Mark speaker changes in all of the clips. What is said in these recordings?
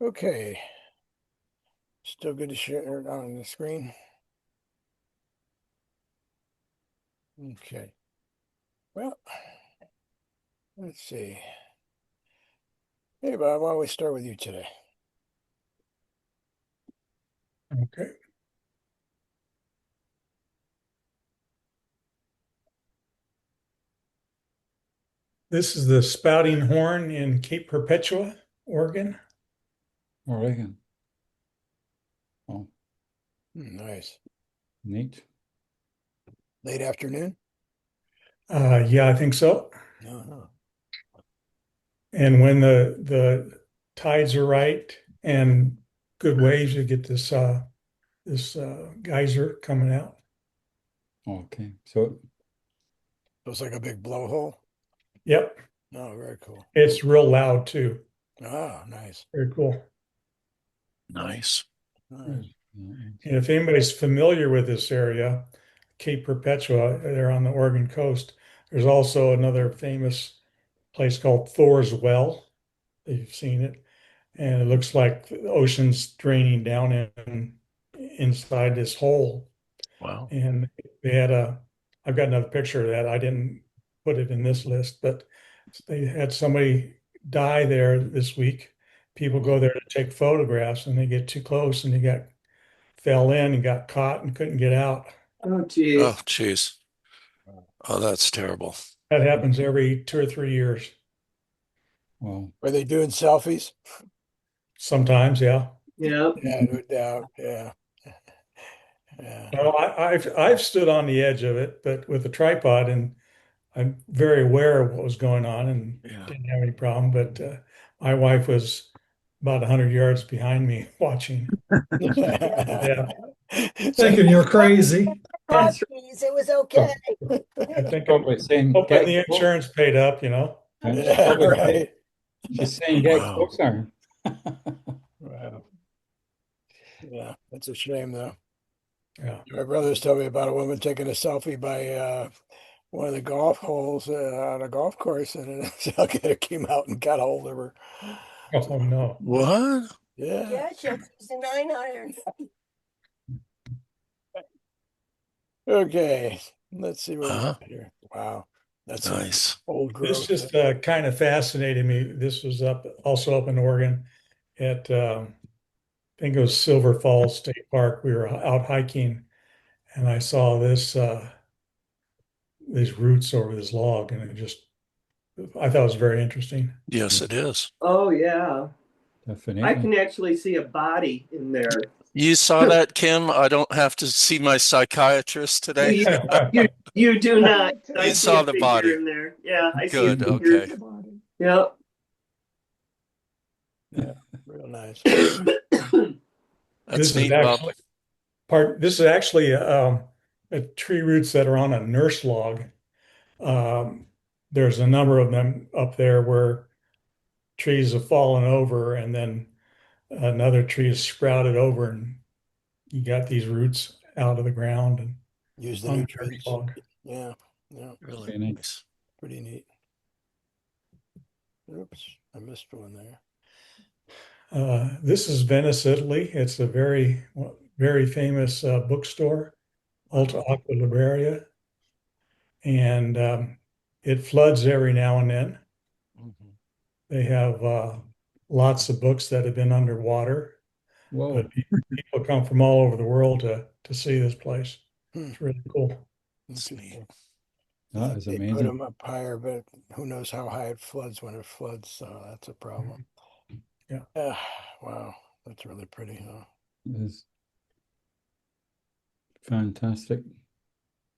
Speaker 1: Okay, still good to share it on the screen. Okay, well, let's see. Hey, Bob, why don't we start with you today?
Speaker 2: Okay. This is the spouting horn in Cape Perpetua, Oregon.
Speaker 3: Oregon. Oh,
Speaker 1: Nice.
Speaker 3: neat.
Speaker 1: Late afternoon?
Speaker 2: Yeah, I think so.
Speaker 1: Uh-huh.
Speaker 2: And when the tides are right and good waves, you get this geyser coming out.
Speaker 3: Okay. So,
Speaker 1: Looks like a big blowhole.
Speaker 2: Yep,
Speaker 1: Oh, very cool.
Speaker 2: it's real loud too.
Speaker 1: Ah, nice.
Speaker 2: Very cool.
Speaker 4: Nice.
Speaker 1: Nice.
Speaker 2: And if anybody's familiar with this area, Cape Perpetua, they're on the Oregon coast. There's also another famous place called Thor's Well. If you've seen it. And it looks like the ocean's draining down inside this hole.
Speaker 4: Wow.
Speaker 2: And they had I've got another picture of that. I didn't put it in this list, but they had somebody die there this week. People go there to take photographs and they get too close and fell in and got caught and couldn't get out.
Speaker 5: Oh,
Speaker 4: Oh,
Speaker 5: geez.
Speaker 4: geez. Oh, that's terrible.
Speaker 2: That happens every 2 or 3 years.
Speaker 3: well,
Speaker 1: Are they doing selfies?
Speaker 2: Sometimes, yeah.
Speaker 5: Yeah.
Speaker 1: Yeah, no doubt. Yeah. Yeah.
Speaker 2: Well, I've stood on the edge of it, but with a tripod, and I'm very aware of what was going on and
Speaker 4: Yeah.
Speaker 2: didn't have any problem. But my wife was about 100 yards behind me watching. Yeah,
Speaker 6: Thinking you're crazy.
Speaker 2: yeah.
Speaker 5: It was okay.
Speaker 2: I think I'm
Speaker 3: probably saying
Speaker 2: hoping
Speaker 3: get
Speaker 2: the
Speaker 3: close.
Speaker 2: insurance paid up.
Speaker 3: She's
Speaker 1: Yeah,
Speaker 3: probably
Speaker 1: right.
Speaker 3: she's saying get
Speaker 4: Wow.
Speaker 3: closer.
Speaker 1: Wow. Yeah, that's a shame though.
Speaker 2: Yeah.
Speaker 1: My brothers told me about a woman taking a selfie by one of the golf holes on a golf course, and an alligator came out and got a hold of her.
Speaker 2: Oh no.
Speaker 4: What?
Speaker 1: Yeah.
Speaker 5: Yeah, she had to use a 9 iron.
Speaker 1: Okay. Let's see what we
Speaker 4: Uh-huh.
Speaker 1: got here. Wow. That's some
Speaker 4: Nice.
Speaker 1: old
Speaker 2: This
Speaker 1: growth.
Speaker 2: just kind of fascinated me. This was also up in Oregon at I think it was Silver Falls State Park. We were out hiking, and I saw these roots over this log, and I thought it was very interesting.
Speaker 4: Yes, it is.
Speaker 5: Oh, yeah. I
Speaker 3: Definitely.
Speaker 5: can actually see a body in there.
Speaker 4: You saw that, Kim? I don't have to see my psychiatrist today.
Speaker 5: You, you do not. I
Speaker 4: You
Speaker 5: see
Speaker 4: saw
Speaker 5: a
Speaker 4: the
Speaker 5: figure
Speaker 4: body.
Speaker 5: in there. Yeah, I see a
Speaker 4: Good.
Speaker 5: figure.
Speaker 4: Okay.
Speaker 5: Yep.
Speaker 1: Yeah, real nice.
Speaker 4: That's neat, Bob.
Speaker 2: This is actually tree roots that are on a nurse log. Um, there's a number of them up there where trees have fallen over, and then another tree has sprouted over, and you got these roots out of the ground and
Speaker 1: Use the
Speaker 2: on the nurse
Speaker 1: nutrients.
Speaker 2: log.
Speaker 1: Yeah, yeah,
Speaker 4: Really
Speaker 3: Very neat.
Speaker 4: nice.
Speaker 1: pretty neat. Oops, I missed one there.
Speaker 2: This is Venice, Italy. It's a very famous bookstore, Alta Aqua Libreria, and it floods every now and then.
Speaker 4: Mhm.
Speaker 2: They have lots of books that have been underwater,
Speaker 3: Whoa.
Speaker 2: but people come from all over the world to see this place.
Speaker 1: Hmm.
Speaker 2: It's really cool.
Speaker 4: That's neat.
Speaker 1: Interesting.
Speaker 3: That is
Speaker 1: They put
Speaker 3: amazing.
Speaker 1: them up higher, but who knows how high it floods when it floods, so that's a problem.
Speaker 2: Yeah.
Speaker 1: Wow, that's really pretty, huh?
Speaker 3: It is fantastic.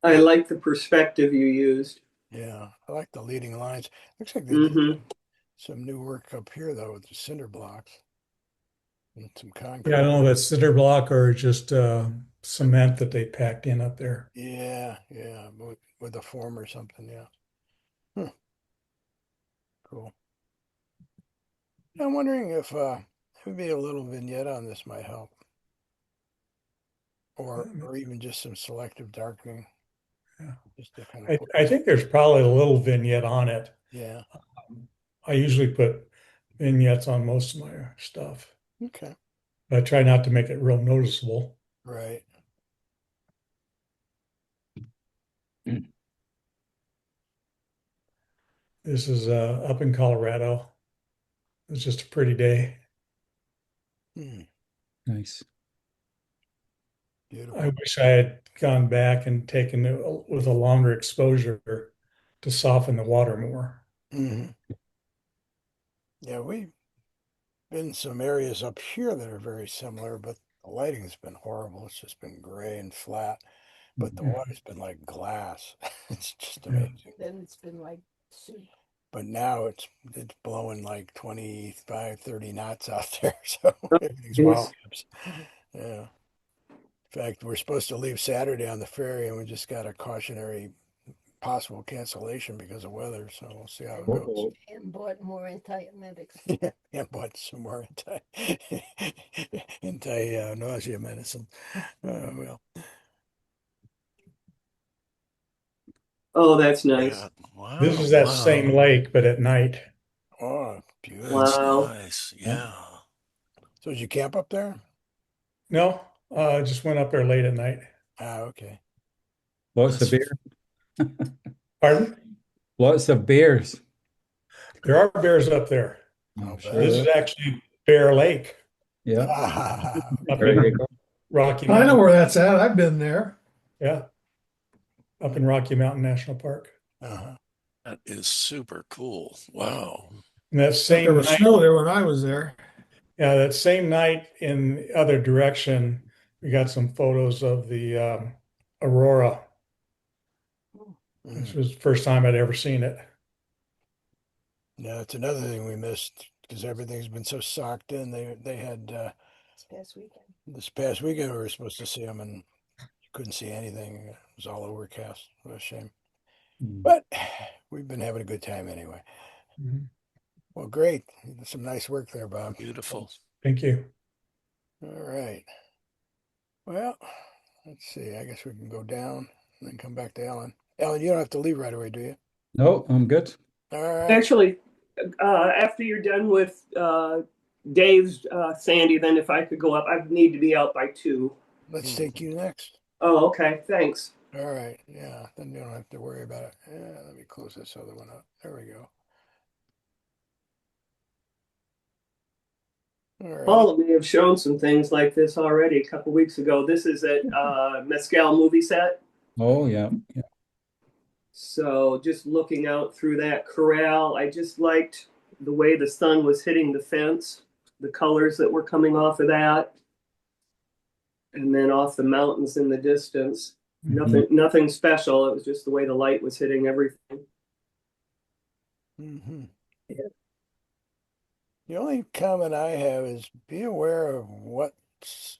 Speaker 5: I like the perspective you used.
Speaker 1: Yeah, I like the leading lines. Looks like they did
Speaker 5: Mm-hmm.
Speaker 1: some new work up here though with the cinder blocks and some concrete.
Speaker 2: Yeah, I don't know if that's cinder block or just cement that they packed in up there.
Speaker 1: Yeah, yeah, with a form or something. Yeah. Cool. I'm wondering if maybe a little vignette on this might help, or even just some selective darkening,
Speaker 2: Yeah.
Speaker 1: just to kind of
Speaker 2: I,
Speaker 1: put.
Speaker 2: I think there's probably a little vignette on it.
Speaker 1: Yeah.
Speaker 2: I usually put vignettes on most of my stuff.
Speaker 1: Okay.
Speaker 2: I try not to make it real noticeable.
Speaker 1: Right.
Speaker 2: This is up in Colorado. It was just a pretty day.
Speaker 1: Hmm.
Speaker 3: Nice.
Speaker 1: Beautiful.
Speaker 2: I wish I had gone back and taken it with a longer exposure to soften the water more.
Speaker 1: Hmm. Yeah, we've been in some areas up here that are very similar, but the lighting's been horrible. It's just been gray and flat, but the
Speaker 3: Mhm.
Speaker 1: water's been like glass. It's just
Speaker 2: Yeah.
Speaker 1: amazing.
Speaker 7: Then it's been like soup.
Speaker 1: But now it's blowing like 25, 30 knots out there, so everything's
Speaker 2: Wow.
Speaker 1: waves. Yeah. In fact, we're supposed to leave Saturday on the ferry, and we just got a cautionary possible cancellation because of weather. So we'll see how it goes.
Speaker 3: Uh-oh.
Speaker 7: And bought more antiemetics.
Speaker 1: Yeah, and bought some more anti nausea medicine. Well,
Speaker 5: Oh, that's nice.
Speaker 4: Yeah. Wow.
Speaker 2: This is that same lake, but at night.
Speaker 1: oh, beautiful.
Speaker 4: That's
Speaker 5: Wow.
Speaker 4: nice.
Speaker 3: Yeah.
Speaker 4: Yeah.
Speaker 1: So did you camp up there?
Speaker 2: No, just went up there late at night.
Speaker 1: Ah, okay.
Speaker 3: Lots of
Speaker 4: That's
Speaker 3: bear.
Speaker 2: Pardon?
Speaker 3: Lots of bears.
Speaker 2: There are bears up there.
Speaker 1: I'll
Speaker 3: I'm
Speaker 1: bet.
Speaker 3: sure
Speaker 2: This is
Speaker 3: there.
Speaker 2: actually Bear Lake
Speaker 3: Yeah.
Speaker 1: Ah,
Speaker 2: up
Speaker 3: There you
Speaker 2: in
Speaker 3: go.
Speaker 2: Rocky
Speaker 6: I know
Speaker 2: Mountain.
Speaker 6: where that's at. I've been there.
Speaker 2: Yeah, up in Rocky Mountain National Park.
Speaker 1: uh-huh.
Speaker 4: that is super cool. Wow.
Speaker 2: And that
Speaker 6: But there
Speaker 2: same
Speaker 6: was
Speaker 2: night,
Speaker 6: snow there when I was there.
Speaker 2: yeah, that same night in the other direction, we got some photos of the aurora, which
Speaker 1: Mm.
Speaker 2: was the first time I'd ever seen it.
Speaker 1: Yeah, it's another thing we missed because everything's been so socked in. They had
Speaker 7: This past weekend.
Speaker 1: this past weekend we were supposed to see them, and you couldn't see anything. It was all overcast. What a shame.
Speaker 3: Mm.
Speaker 1: But we've been having a good time anyway.
Speaker 2: Mhm.
Speaker 1: Well, great. You did some nice work there, Bob.
Speaker 4: Beautiful.
Speaker 2: Thank you.
Speaker 1: All right. Well, let's see. I guess we can go down and then come back to Ellen. Ellen, you don't have to leave right away, do you?
Speaker 3: No, I'm good.
Speaker 1: All right.
Speaker 5: Actually, after you're done with Dave's Sandy, then if I could go up, I need to be out by 2.
Speaker 1: Let's take you next.
Speaker 5: Oh, okay. Thanks.
Speaker 1: All right. Yeah. Then you don't have to worry about it. Yeah, let me close this other one up. There we go. All right.
Speaker 5: Paul may have shown some things like this already a couple weeks ago. This is at Mescal movie set.
Speaker 3: Oh, yeah. Yeah.
Speaker 5: So just looking out through that corral, I just liked the way the sun was hitting the fence, the colors that were coming off of that, and then off the mountains in the distance. Nothing special. It was just the way the light was hitting everything.
Speaker 1: Mm-hmm.
Speaker 5: Yeah.
Speaker 1: The only comment I have is be aware of what's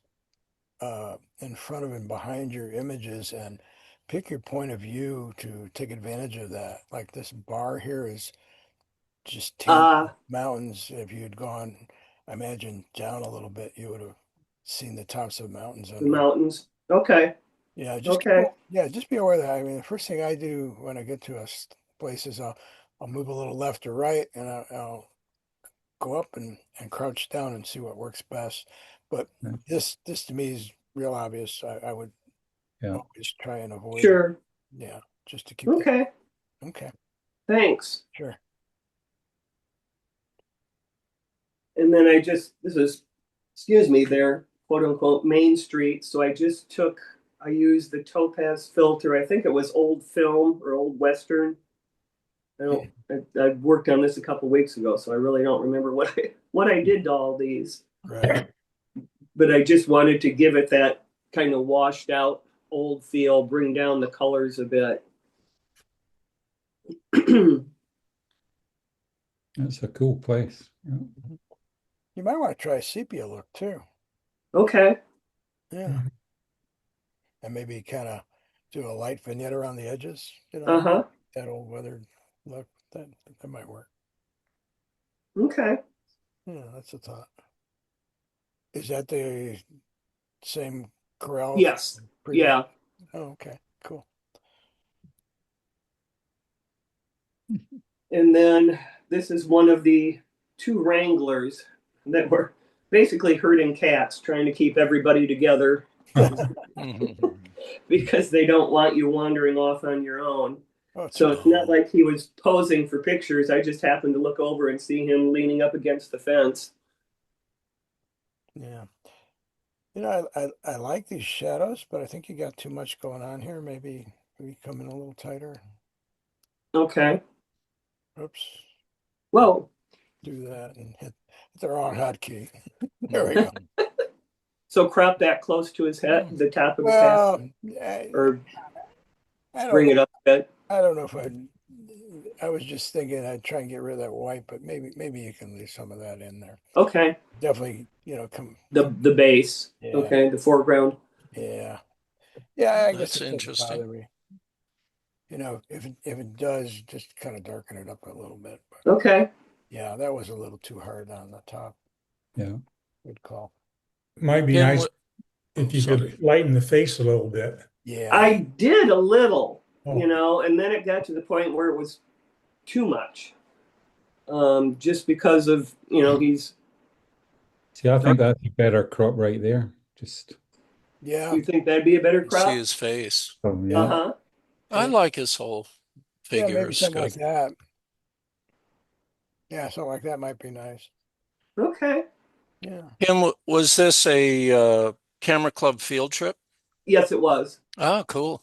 Speaker 1: in front of and behind your images and pick your point of view to take advantage of that. Like this bar here is just
Speaker 5: Uh,
Speaker 1: mountains. If you had gone, I imagine, down a little bit, you would have seen the tops of mountains
Speaker 5: the
Speaker 1: under.
Speaker 5: mountains. Okay.
Speaker 1: Yeah, just
Speaker 5: Okay.
Speaker 1: just be aware of that. I mean, the first thing I do when I get to a place is I'll move a little left or right, and I'll go up and crouch down and see what works best. But
Speaker 3: Yeah.
Speaker 1: this to me is real obvious. I would
Speaker 3: Yeah.
Speaker 1: always try and avoid it.
Speaker 5: Sure.
Speaker 1: Yeah, just to keep that.
Speaker 5: Okay.
Speaker 1: Okay,
Speaker 5: Thanks.
Speaker 1: sure.
Speaker 5: And then this is, excuse me, their quote unquote Main Street. So I used the topaz filter. I think it was old film or old Western. I worked on this a couple weeks ago, so I really don't remember what I did to all these.
Speaker 1: Right.
Speaker 5: But I just wanted to give it that kind of washed out old feel, bring down the colors a bit.
Speaker 3: That's a cool place. Yeah.
Speaker 1: You might want to try a sepia look too.
Speaker 5: Okay.
Speaker 1: Yeah. And maybe kind of do a light vignette around the edges,
Speaker 5: Uh-huh.
Speaker 1: that old weathered look. That might work.
Speaker 5: Okay.
Speaker 1: Yeah, that's a thought. Is that the same corral?
Speaker 5: Yes.
Speaker 1: Previous?
Speaker 5: Yeah.
Speaker 1: Oh, okay, cool.
Speaker 5: And then this is one of the 2 Wranglers that were basically herding cats, trying to keep everybody together because they don't want you wandering off on your own.
Speaker 1: Oh,
Speaker 5: So it's not like he was posing for pictures. I just happened to look over and see him leaning up against the fence.
Speaker 1: yeah. You know, I like these shadows, but I think you got too much going on here. Maybe come in a little tighter.
Speaker 5: Okay.
Speaker 1: Oops.
Speaker 5: Whoa.
Speaker 1: Do that and hit the wrong hotkey. There we go.
Speaker 5: So crop that close to his head, the top of his head,
Speaker 1: Well,
Speaker 5: or
Speaker 1: I don't
Speaker 5: bring
Speaker 1: know.
Speaker 5: it up a bit.
Speaker 1: I don't know if I was just thinking I'd try and get rid of that white, but maybe you can leave some of that in there.
Speaker 5: Okay.
Speaker 1: Definitely, you know, come
Speaker 5: The base.
Speaker 1: yeah,
Speaker 5: Okay. The foreground.
Speaker 1: yeah. Yeah, I guess
Speaker 4: That's
Speaker 1: it doesn't
Speaker 4: interesting.
Speaker 1: bother me. You know, if it does, just kind of darken it up a little bit. But
Speaker 5: Okay.
Speaker 1: yeah, that was a little too hard on the top.
Speaker 3: Yeah.
Speaker 1: Good call.
Speaker 2: Might be
Speaker 4: Kim,
Speaker 2: nice if
Speaker 4: oh,
Speaker 2: you
Speaker 4: sorry.
Speaker 2: could lighten the face a little bit.
Speaker 1: Yeah.
Speaker 5: I did a little,
Speaker 2: Oh,
Speaker 5: and then it got to the point where it was too much. Just because of, he's,
Speaker 3: See, I think that's a better crop right there. Just,
Speaker 1: Yeah.
Speaker 5: you think that'd be a better
Speaker 4: You see
Speaker 5: crop?
Speaker 4: his face.
Speaker 3: oh, yeah.
Speaker 5: Uh-huh.
Speaker 4: I like his whole
Speaker 1: Yeah,
Speaker 4: figure.
Speaker 1: maybe
Speaker 4: It's
Speaker 1: something
Speaker 4: good.
Speaker 1: like that. Yeah, something like that might be nice.
Speaker 5: Okay.
Speaker 1: Yeah.
Speaker 4: Kim, was this a camera club field trip?
Speaker 5: Yes, it was.
Speaker 4: Oh, cool.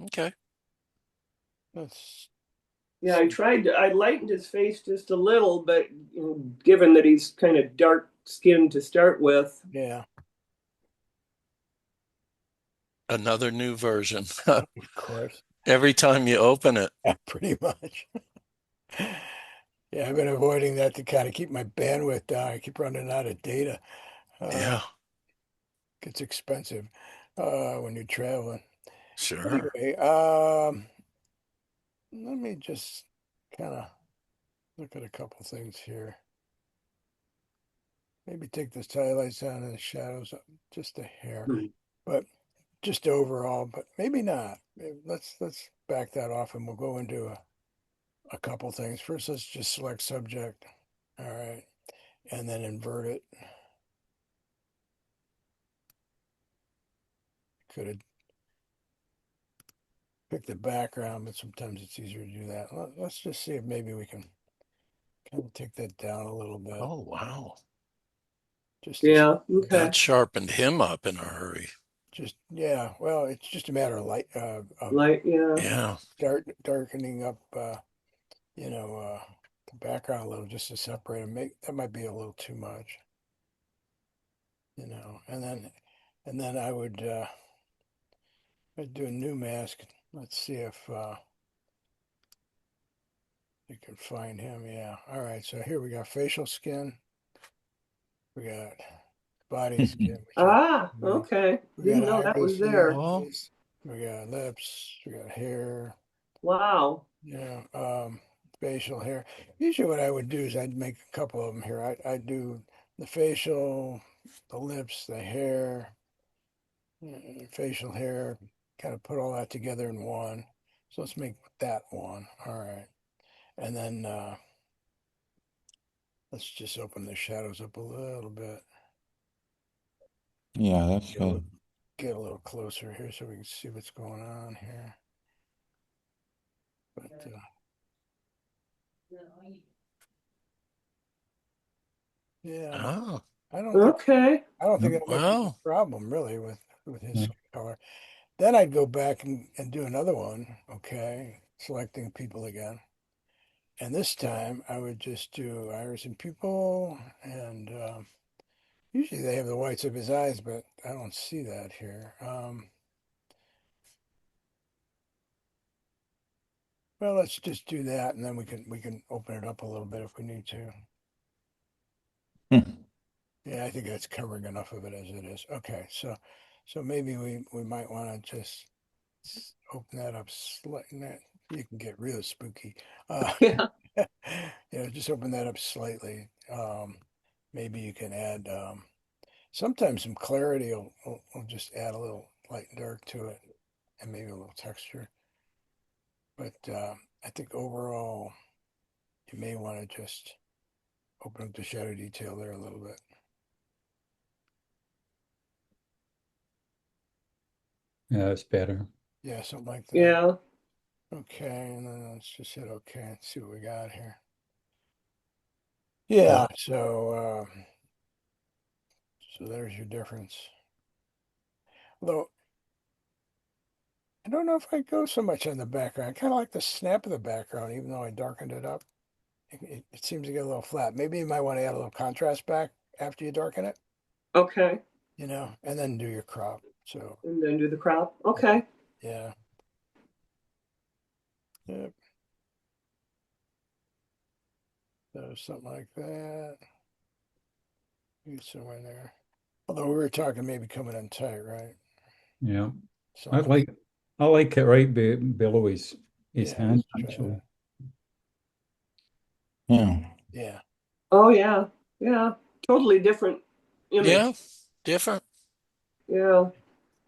Speaker 4: Okay.
Speaker 1: Let's
Speaker 5: Yeah,
Speaker 1: see.
Speaker 5: I lightened his face just a little, but given that he's kind of dark skinned to start with.
Speaker 1: Yeah,
Speaker 4: Another new version.
Speaker 1: of course.
Speaker 4: Every time you open it.
Speaker 1: Yeah, pretty much. Yeah, I've been avoiding that to kind of keep my bandwidth down. I keep running out of data.
Speaker 4: Yeah,
Speaker 1: Gets expensive when you're traveling.
Speaker 4: sure.
Speaker 1: Anyway, let me just kind of look at a couple things here. Maybe take the highlights down and the shadows up just a hair, but just overall, but maybe not. Let's back that off and we'll go into a couple things. First, let's just select subject. All right. And then invert it. Could have picked the background, but sometimes it's easier to do that. Let's just see if maybe we can kind of take that down a little bit.
Speaker 4: Oh, wow.
Speaker 1: Just to,
Speaker 5: Yeah. Okay.
Speaker 4: That sharpened him up in a hurry.
Speaker 1: just yeah. Well, it's just a matter of light of
Speaker 5: Light. Yeah.
Speaker 4: Yeah.
Speaker 1: darkening up the background a little just to separate them. That might be a little too much. And then I'd do a new mask. Let's see if you can find him. Yeah. All right. So here we got facial skin. We got body skin, which is
Speaker 5: Ah. Okay.
Speaker 1: we got
Speaker 5: Didn't know that
Speaker 1: iris
Speaker 5: was
Speaker 1: and
Speaker 5: there.
Speaker 4: Oh,
Speaker 1: eyes. We got lips. We got hair.
Speaker 5: Wow.
Speaker 1: Yeah. Facial hair. Usually, what I would do is I'd make a couple of them here. I'd do the facial, the lips, the hair, facial hair. Kind of put all that together in one. So let's make that one. All right. And then let's just open the shadows up a little bit.
Speaker 3: Yeah, that's
Speaker 1: Get a little,
Speaker 3: good.
Speaker 1: get a little closer here so we can see what's going on here. But yeah,
Speaker 4: oh,
Speaker 5: Okay.
Speaker 1: I don't think
Speaker 3: Yep.
Speaker 1: that might be
Speaker 4: wow.
Speaker 1: a problem really with his
Speaker 3: Yeah.
Speaker 1: skin color. Then I'd go back and do another one. Okay, selecting people again. And this time I would just do iris and pupil, and usually they have the whites of his eyes, but I don't see that here. Well, let's just do that, and then we can open it up a little bit if we need to.
Speaker 3: Hmm.
Speaker 1: Yeah, I think that's covering enough of it as it is. Okay, so maybe we might want to just open that up slightly. You can get real spooky.
Speaker 5: Yeah.
Speaker 1: Just open that up slightly. Maybe you can add sometimes some clarity will just add a little light and dark to it, and maybe a little texture. But I think overall, you may want to just open up the shadow detail there a little bit.
Speaker 3: Yeah, it's better.
Speaker 1: Yeah, something like that.
Speaker 5: Yeah.
Speaker 1: Okay, and then let's just hit okay and see what we got here. Yeah, so there's your difference. Although I don't know if I go so much on the background. I kind of like the snap of the background, even though I darkened it up. It seems to get a little flat. Maybe you might want to add a little contrast back after you darken it,
Speaker 5: Okay.
Speaker 1: and then do your crop. So
Speaker 5: And then do the crop. Okay.
Speaker 1: yeah. Yep. So something like that. Maybe somewhere in there. Although we were talking maybe coming in tight, right?
Speaker 3: Yeah.
Speaker 1: So
Speaker 3: I like it right below his
Speaker 1: yeah,
Speaker 3: hand,
Speaker 1: let's try
Speaker 3: actually.
Speaker 1: that.
Speaker 8: Yeah.
Speaker 1: Yeah.
Speaker 5: Oh yeah. Yeah. Totally different image.
Speaker 4: Yeah, different.
Speaker 5: Yeah.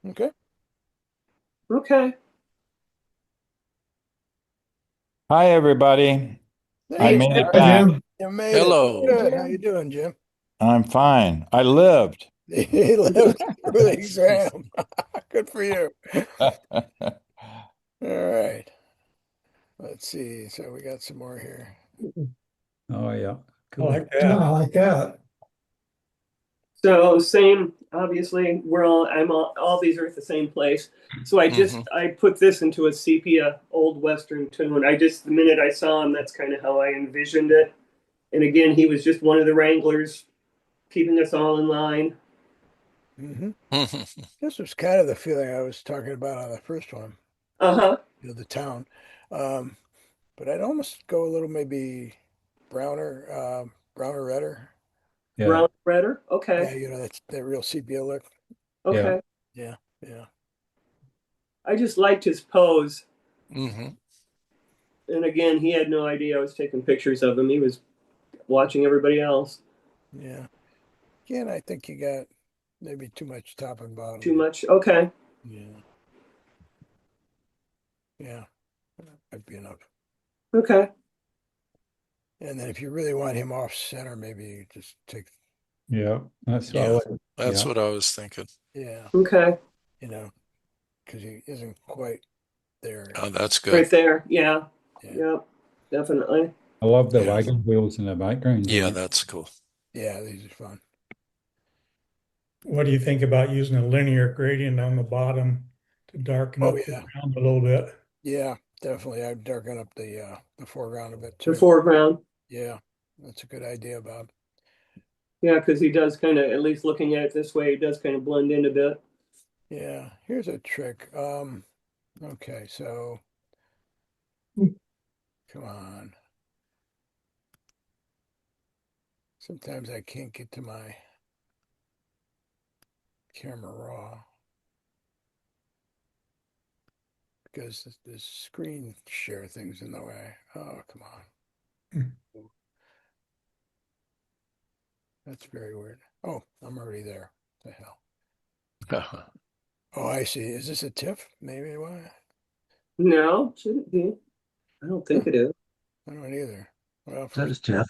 Speaker 1: Okay.
Speaker 5: Okay.
Speaker 8: Hi, everybody. I
Speaker 1: Hey,
Speaker 5: Hey,
Speaker 8: made
Speaker 5: Jim.
Speaker 8: it
Speaker 6: Hi,
Speaker 8: back.
Speaker 6: Jim.
Speaker 1: you made it.
Speaker 4: Hello.
Speaker 1: Good. How
Speaker 5: Jim.
Speaker 1: you doing, Jim?
Speaker 8: I'm fine. I lived.
Speaker 1: He lived through the exam. Good for you. All right. Let's see. So we got some more here.
Speaker 3: Oh, yeah.
Speaker 2: I
Speaker 3: Cool.
Speaker 2: like
Speaker 6: Yeah,
Speaker 2: that.
Speaker 6: I like that.
Speaker 5: So same, obviously, all these are at the same place. So I put this into a sepia old Western tune. The minute I saw him, that's kind of how I envisioned it. And again, he was just one of the wranglers keeping us all in line.
Speaker 1: Mm-hmm.
Speaker 4: Mm-hmm.
Speaker 1: This was kind of the feeling I was talking about on the first one,
Speaker 5: Uh-huh.
Speaker 1: the town. Um, but I'd almost go a little maybe browner redder.
Speaker 3: Yeah.
Speaker 5: Brown redder. Okay.
Speaker 1: Yeah, that's that real sepia look.
Speaker 3: Yeah.
Speaker 5: Okay.
Speaker 1: Yeah, yeah,
Speaker 5: I just liked his pose.
Speaker 4: Mm-hmm.
Speaker 5: And again, he had no idea I was taking pictures of him. He was watching everybody else.
Speaker 1: yeah. Again, I think you got maybe too much top and
Speaker 5: Too
Speaker 1: bottom.
Speaker 5: much. Okay.
Speaker 1: Yeah, yeah, might be enough.
Speaker 5: Okay.
Speaker 1: And then if you really want him off center, maybe you just take,
Speaker 3: Yeah. That's what I
Speaker 4: Yeah,
Speaker 3: like.
Speaker 4: that's
Speaker 3: Yeah.
Speaker 4: what I was thinking.
Speaker 1: yeah,
Speaker 5: Okay.
Speaker 1: you know, because he isn't quite there.
Speaker 4: Oh, that's good.
Speaker 5: Right there. Yeah.
Speaker 1: Yeah,
Speaker 5: Yep. Definitely.
Speaker 3: I love the
Speaker 4: Yeah.
Speaker 3: wagon wheels in the background
Speaker 4: Yeah,
Speaker 3: there.
Speaker 4: that's cool.
Speaker 1: yeah, these are fun.
Speaker 2: What do you think about using a linear gradient on the bottom to darken
Speaker 1: Oh
Speaker 2: up the
Speaker 1: yeah,
Speaker 2: ground a little bit?
Speaker 1: yeah, definitely. I'd darken up the foreground a bit
Speaker 5: The
Speaker 1: too.
Speaker 5: foreground.
Speaker 1: Yeah, that's a good idea, Bob.
Speaker 5: Yeah, because he does kind of, at least looking at it this way, he does kind of blend in a bit.
Speaker 1: Yeah, here's a trick. Okay, so come on. Sometimes I can't get to my camera raw because this screen share thing's in the way. Oh, come on. That's very weird. Oh, I'm already there. The hell. Oh, I see. Is this a TIFF? Maybe why?
Speaker 5: No, shouldn't be. I don't think it is.
Speaker 1: I don't either. Well,
Speaker 8: That
Speaker 1: first,
Speaker 8: is Jeff.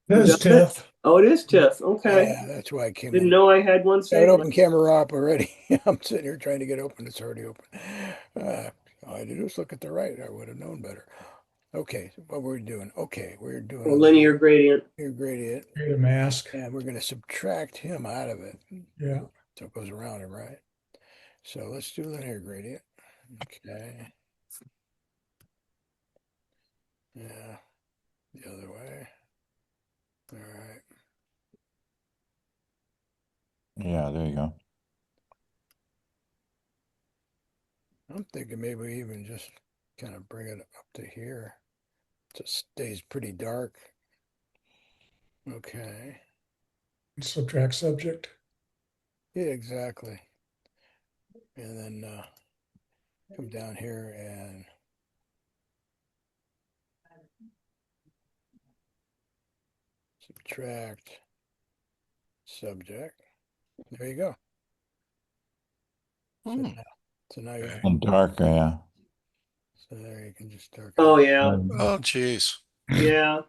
Speaker 6: That's
Speaker 5: Does it?
Speaker 6: Tiff.
Speaker 5: Oh, it is TIFF. Okay.
Speaker 1: yeah, that's why I came
Speaker 5: Didn't
Speaker 1: in.
Speaker 5: know I had one
Speaker 1: I have an
Speaker 5: saved.
Speaker 1: open camera up already. I'm sitting here trying to get open. It's already open. All I did was look at the right. I would have known better. Okay, so what we're doing? Okay, we're doing
Speaker 5: A
Speaker 1: a
Speaker 5: linear gradient.
Speaker 1: linear gradient,
Speaker 2: Create a mask.
Speaker 1: and we're going to subtract him out of it.
Speaker 2: Yeah.
Speaker 1: So it goes around him, right? So let's do linear gradient. Okay. Yeah, the other way. All right.
Speaker 8: Yeah, there you go.
Speaker 1: I'm thinking maybe even just kind of bring it up to here. So it stays pretty dark. Okay.
Speaker 2: Subtract subject.
Speaker 1: Yeah, exactly. And then come down here and subtract subject. There you go. So
Speaker 4: Hmm.
Speaker 1: now, so now you
Speaker 4: Okay.
Speaker 8: And darker, yeah.
Speaker 1: so there you can just darken
Speaker 5: Oh,
Speaker 1: it.
Speaker 5: yeah.
Speaker 4: Oh, geez.
Speaker 5: Yeah.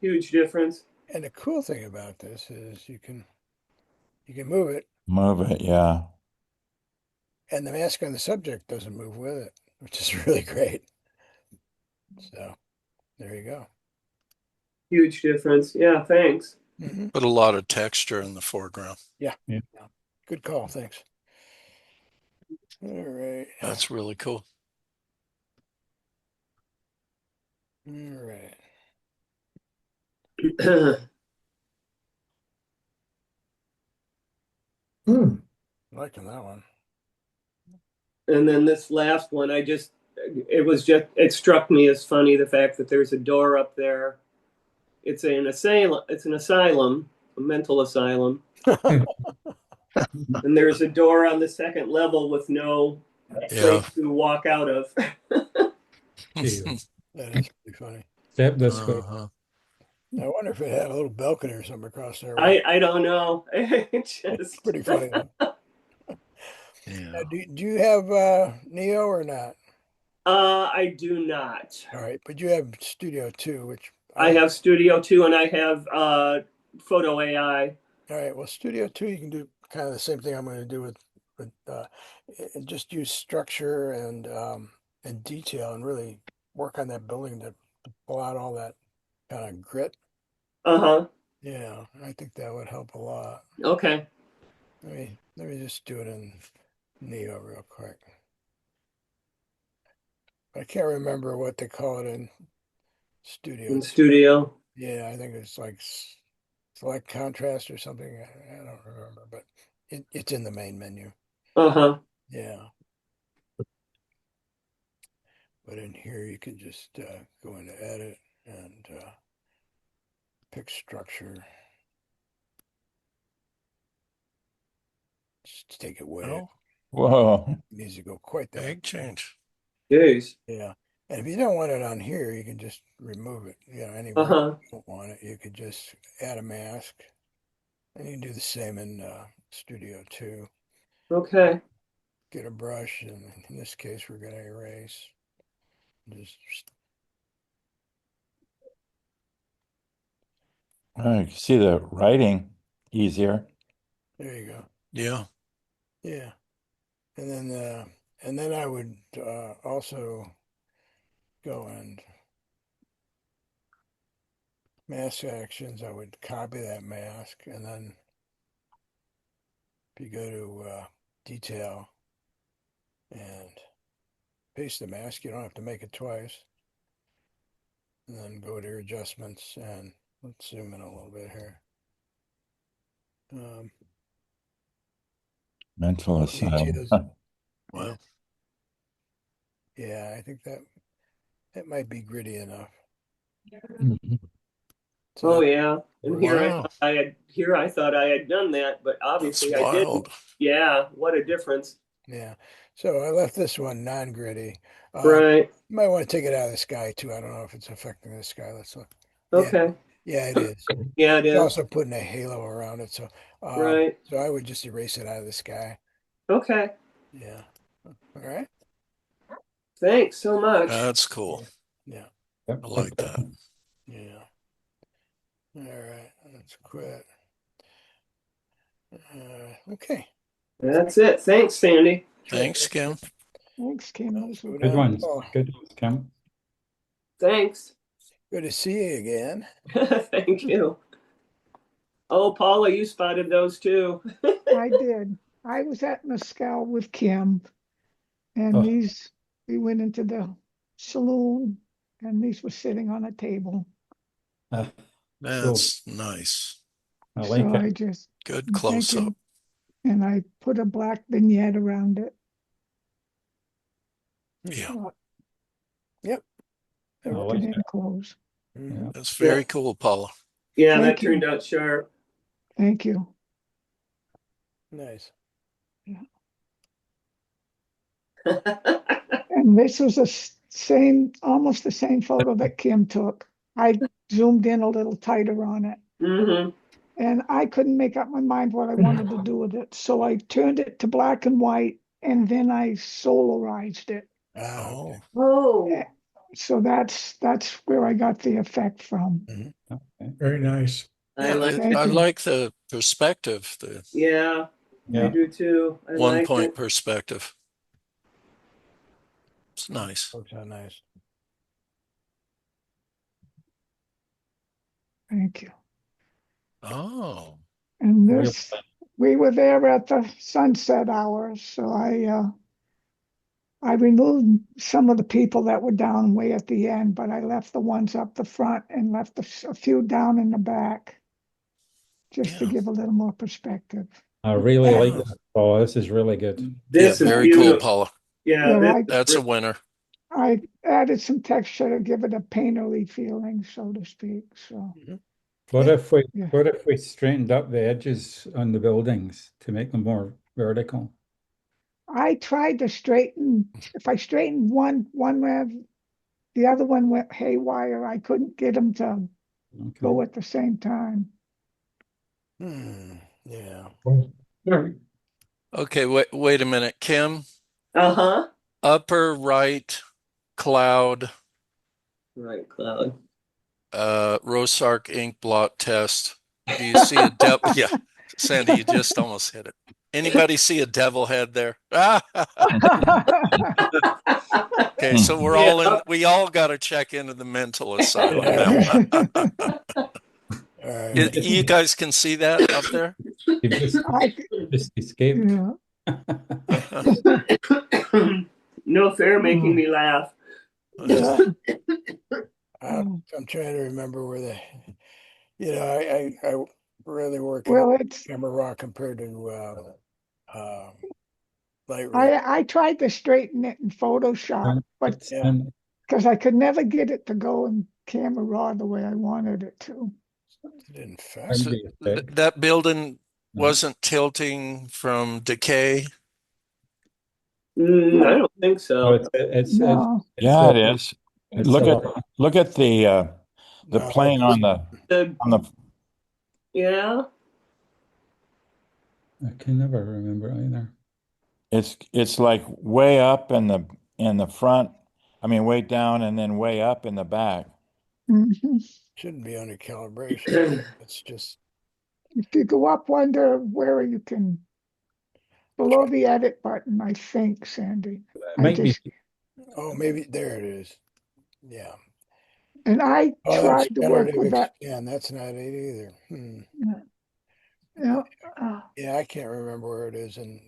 Speaker 5: Huge difference.
Speaker 1: And the cool thing about this is you can move it,
Speaker 8: Move it, yeah.
Speaker 1: and the mask on the subject doesn't move with it, which is really great. So there you go.
Speaker 5: Huge difference. Yeah, thanks.
Speaker 1: Hmm.
Speaker 4: Put a lot of texture in the foreground.
Speaker 1: Yeah.
Speaker 3: Yeah.
Speaker 1: Good call. Thanks. All right.
Speaker 4: That's really cool.
Speaker 1: All right. Liking that one.
Speaker 5: And then this last one, it struck me as funny, the fact that there's a door up there. It's an asylum, a mental asylum. And there's a door on the second level with no
Speaker 4: Yeah.
Speaker 5: place to walk out of.
Speaker 3: Gee,
Speaker 1: That is pretty funny.
Speaker 3: step this way.
Speaker 4: Uh-huh.
Speaker 1: I wonder if it had a little balcony or something across there.
Speaker 5: I don't know.
Speaker 1: It's
Speaker 5: Just
Speaker 1: pretty funny though.
Speaker 4: Yeah.
Speaker 1: Do you have Neo or not?
Speaker 5: I do not.
Speaker 1: All right, but you have Studio 2, which
Speaker 5: I have Studio 2 and I have Photo AI.
Speaker 1: All right, well, Studio 2, you can do kind of the same thing I'm going to do with just use structure and detail and really work on that building to pull out all that kind of grit.
Speaker 5: Uh-huh.
Speaker 1: Yeah, I think that would help a lot.
Speaker 5: Okay.
Speaker 1: Let me just do it in Neo real quick. I can't remember what they call it in Studio
Speaker 5: In
Speaker 1: 2.
Speaker 5: Studio.
Speaker 1: Yeah, I think it's like select contrast or something. I don't remember, but it's in the main menu.
Speaker 5: Uh-huh.
Speaker 1: Yeah. But in here, you can just go into edit and pick structure. Just take it way.
Speaker 4: Oh,
Speaker 8: Whoa.
Speaker 1: It needs to go quite that.
Speaker 4: big change.
Speaker 5: Jeez.
Speaker 1: Yeah. And if you don't want it on here, you can just remove it. Anywhere
Speaker 5: Uh-huh.
Speaker 1: you don't want it, you could just add a mask. And you can do the same in Studio 2.
Speaker 5: Okay.
Speaker 1: Get a brush, and in this case, we're going to erase. Just
Speaker 8: Oh, you can see the writing easier.
Speaker 1: there you go.
Speaker 4: Yeah.
Speaker 1: Yeah. And then I would also go and mask actions. I would copy that mask, and then if you go to detail and paste the mask, you don't have to make it twice. And then go to your adjustments, and let's zoom in a little bit here.
Speaker 8: Mental asylum.
Speaker 1: Details.
Speaker 4: Wow.
Speaker 1: Yeah, I think that might be gritty enough.
Speaker 3: Mhm.
Speaker 1: So
Speaker 5: Oh
Speaker 1: that
Speaker 5: yeah. And
Speaker 4: Wow.
Speaker 5: I thought I had done that, but
Speaker 4: That's
Speaker 5: obviously I didn't.
Speaker 4: wild.
Speaker 5: Yeah, what a difference.
Speaker 1: yeah. So I left this one non-gritty.
Speaker 5: Right.
Speaker 1: You might want to take it out of the sky too. I don't know if it's affecting the sky. Let's look. Yeah,
Speaker 5: Okay.
Speaker 1: yeah, it is.
Speaker 5: Yeah, it
Speaker 1: It's
Speaker 5: is.
Speaker 1: also putting a halo around it.
Speaker 5: Right.
Speaker 1: So I would just erase it out of the sky.
Speaker 5: Okay.
Speaker 1: Yeah. All right.
Speaker 5: Thanks so much.
Speaker 4: That's cool.
Speaker 1: Yeah.
Speaker 3: Yep.
Speaker 4: I like that.
Speaker 1: Yeah. All right. Let's quit. Okay.
Speaker 5: That's it. Thanks, Sandy.
Speaker 4: Thanks, Kim.
Speaker 7: Thanks, Kim.
Speaker 1: Let's
Speaker 7: Those were
Speaker 1: go
Speaker 3: Good
Speaker 1: down.
Speaker 3: ones.
Speaker 1: Oh,
Speaker 3: Good ones, Kim.
Speaker 5: Thanks.
Speaker 1: good to see you again.
Speaker 5: Thank you. Oh, Paula, you spotted those too.
Speaker 9: I did. I was at Mescal with Kim, and
Speaker 3: Oh.
Speaker 9: we went into the saloon, and these were sitting on a table.
Speaker 3: Cool.
Speaker 4: That's nice.
Speaker 3: I
Speaker 9: So
Speaker 3: like
Speaker 9: I
Speaker 3: it.
Speaker 9: just
Speaker 4: Good
Speaker 9: thank
Speaker 4: close up.
Speaker 9: you, and I put a black vignette around it.
Speaker 4: Yeah.
Speaker 1: Yep.
Speaker 3: I
Speaker 9: Put
Speaker 3: like
Speaker 9: it in
Speaker 3: it.
Speaker 9: close.
Speaker 1: Mhm.
Speaker 4: That's very cool, Paula.
Speaker 5: Yeah, that
Speaker 9: Thank you.
Speaker 5: turned out sharp.
Speaker 9: Thank you.
Speaker 1: Nice.
Speaker 9: And this was almost the same photo that Kim took. I zoomed in a little tighter on it.
Speaker 5: Hmm.
Speaker 9: And I couldn't make up my mind what I wanted to do with it. So I turned it to black and white, and then I solarized it.
Speaker 1: Okay.
Speaker 4: Oh,
Speaker 5: Oh,
Speaker 9: So that's where I got the effect from.
Speaker 1: Mhm.
Speaker 3: Okay.
Speaker 2: Very nice.
Speaker 5: I
Speaker 4: Yeah,
Speaker 5: like
Speaker 9: Thank
Speaker 4: I
Speaker 9: you.
Speaker 4: like the perspective, the
Speaker 5: Yeah, I
Speaker 3: Yeah.
Speaker 5: do too. I
Speaker 4: one
Speaker 5: like
Speaker 4: point
Speaker 5: it.
Speaker 4: perspective. It's nice.
Speaker 1: Looks how nice.
Speaker 9: Thank you.
Speaker 4: Oh,
Speaker 9: And
Speaker 3: Real
Speaker 9: this, we were there at the sunset hours, so I removed some of the people that were down way at the end, but I left the ones up the front and left a few down in the back, just to
Speaker 4: yeah.
Speaker 9: give a little more perspective.
Speaker 3: I really like
Speaker 4: Oh.
Speaker 3: that. Oh, this is really good.
Speaker 4: Yeah,
Speaker 5: This is
Speaker 4: very cool,
Speaker 5: beautiful.
Speaker 4: Paula.
Speaker 5: Yeah,
Speaker 9: Yeah,
Speaker 5: this is
Speaker 4: That's a winner.
Speaker 9: I added some texture to give it a painterly feeling, so to speak. So
Speaker 3: What
Speaker 1: Yeah.
Speaker 3: if we
Speaker 9: Yeah.
Speaker 3: what if we straightened up the edges on the buildings to make them more vertical?
Speaker 9: I tried to straighten. If I straightened one went, the other one went haywire. I couldn't get them to go
Speaker 3: Okay.
Speaker 9: at the same time.
Speaker 1: Yeah.
Speaker 4: Okay, wait a minute. Kim,
Speaker 5: uh-huh.
Speaker 4: upper right cloud,
Speaker 5: Right, Cloud.
Speaker 4: Rosark ink blot test. Do you see a devil? Yeah, Sandy, you just almost hit it. Anybody see a devil head there? Okay, so we're
Speaker 5: Yeah.
Speaker 4: all in. We all got to check into the mental asylum
Speaker 1: Yeah.
Speaker 4: now.
Speaker 1: All right.
Speaker 3: You just,
Speaker 4: You guys can see that up there?
Speaker 3: you've
Speaker 9: I,
Speaker 3: just escaped.
Speaker 9: yeah.
Speaker 5: No fair making me laugh.
Speaker 9: Yeah.
Speaker 1: I'm trying to remember where I really work in
Speaker 9: Well, it's
Speaker 1: camera raw compared to Lightroom.
Speaker 9: I tried to straighten it in Photoshop, but
Speaker 1: Yeah.
Speaker 9: because I could never get it to go in Camera Raw the way I wanted it to.
Speaker 1: In fact,
Speaker 4: So that building wasn't tilting from decay.
Speaker 5: I don't think
Speaker 3: Oh,
Speaker 5: so.
Speaker 9: No,
Speaker 8: Yeah, it is.
Speaker 3: it's
Speaker 8: Look
Speaker 3: a,
Speaker 8: at the
Speaker 1: no,
Speaker 8: plane on
Speaker 5: The,
Speaker 8: the
Speaker 5: yeah.
Speaker 3: I can never remember either.
Speaker 8: it's like way up in the front. I mean, way down and then way up in the back.
Speaker 9: mhm.
Speaker 1: shouldn't be under calibration. It's just
Speaker 9: If you go up under where you can below the edit button, I think, Sandy.
Speaker 3: It
Speaker 9: I
Speaker 3: might be
Speaker 9: just
Speaker 1: maybe there it is. Yeah.
Speaker 9: and I
Speaker 1: Oh, there's
Speaker 9: tried to work
Speaker 1: generative
Speaker 9: with that.
Speaker 1: expand. That's not it either.
Speaker 9: Yeah,
Speaker 1: Yeah, I can't remember where it is. And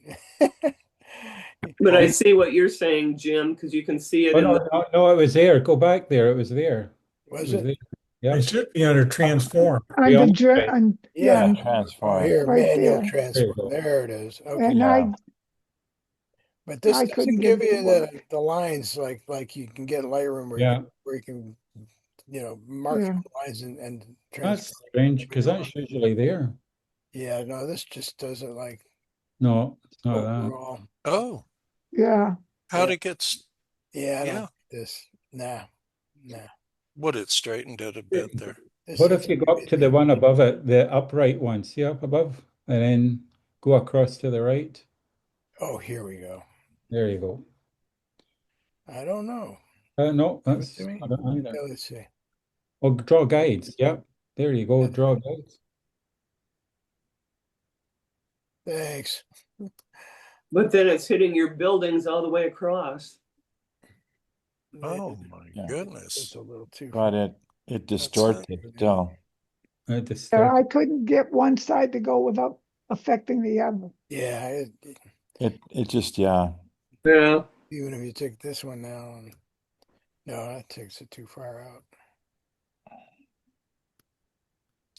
Speaker 5: But I see what you're saying, Jim, because you can see it
Speaker 3: Oh
Speaker 5: in
Speaker 3: no,
Speaker 5: the.
Speaker 3: no, no, it was there. Go back there. It was there. It
Speaker 1: was
Speaker 3: was
Speaker 1: it?
Speaker 3: there.
Speaker 6: It
Speaker 3: Yep.
Speaker 6: should be under transform.
Speaker 3: We
Speaker 9: under
Speaker 3: almost right.
Speaker 9: yeah,
Speaker 1: Yeah. Oh,
Speaker 8: Transform.
Speaker 1: here,
Speaker 9: right
Speaker 1: manual
Speaker 9: there.
Speaker 3: There you
Speaker 1: transform.
Speaker 3: go.
Speaker 1: There it is. Okay.
Speaker 9: And
Speaker 8: Yeah.
Speaker 1: But this
Speaker 9: I couldn't
Speaker 1: doesn't
Speaker 9: get
Speaker 1: give
Speaker 9: it to
Speaker 1: you
Speaker 9: work.
Speaker 1: the lines like you can get in Lightroom
Speaker 3: Yeah.
Speaker 1: where you can mark
Speaker 9: Yeah.
Speaker 1: lines and
Speaker 3: That's
Speaker 1: transform.
Speaker 3: strange because that's usually there.
Speaker 1: Yeah, no, this just doesn't like
Speaker 3: No, it's not that.
Speaker 1: overall.
Speaker 4: Oh,
Speaker 9: Yeah.
Speaker 4: how'd it get?
Speaker 1: Yeah, I don't
Speaker 4: Yeah,
Speaker 1: like this. Nah.
Speaker 4: would it straightened it a bit there?
Speaker 1: This
Speaker 3: What
Speaker 1: is
Speaker 3: if you go up to the one above it, the upright one? See up above, and then go across to the right.
Speaker 1: Oh, here we go.
Speaker 3: There you go.
Speaker 1: I don't know.
Speaker 3: No,
Speaker 1: Give it
Speaker 3: that's
Speaker 1: to me.
Speaker 3: not it either.
Speaker 1: Yeah, let's see.
Speaker 3: Oh, draw guides. Yep. There you go. Draw guides.
Speaker 1: Thanks.
Speaker 5: But then it's hitting your buildings all the way across.
Speaker 4: Oh my
Speaker 8: Yeah.
Speaker 1: It's
Speaker 4: goodness.
Speaker 1: a little too
Speaker 8: But it distorts it still.
Speaker 9: I couldn't get one side to go without affecting the other.
Speaker 1: Yeah,
Speaker 8: It just yeah.
Speaker 5: Yeah.
Speaker 1: even if you take this one now, no, that takes it too far out.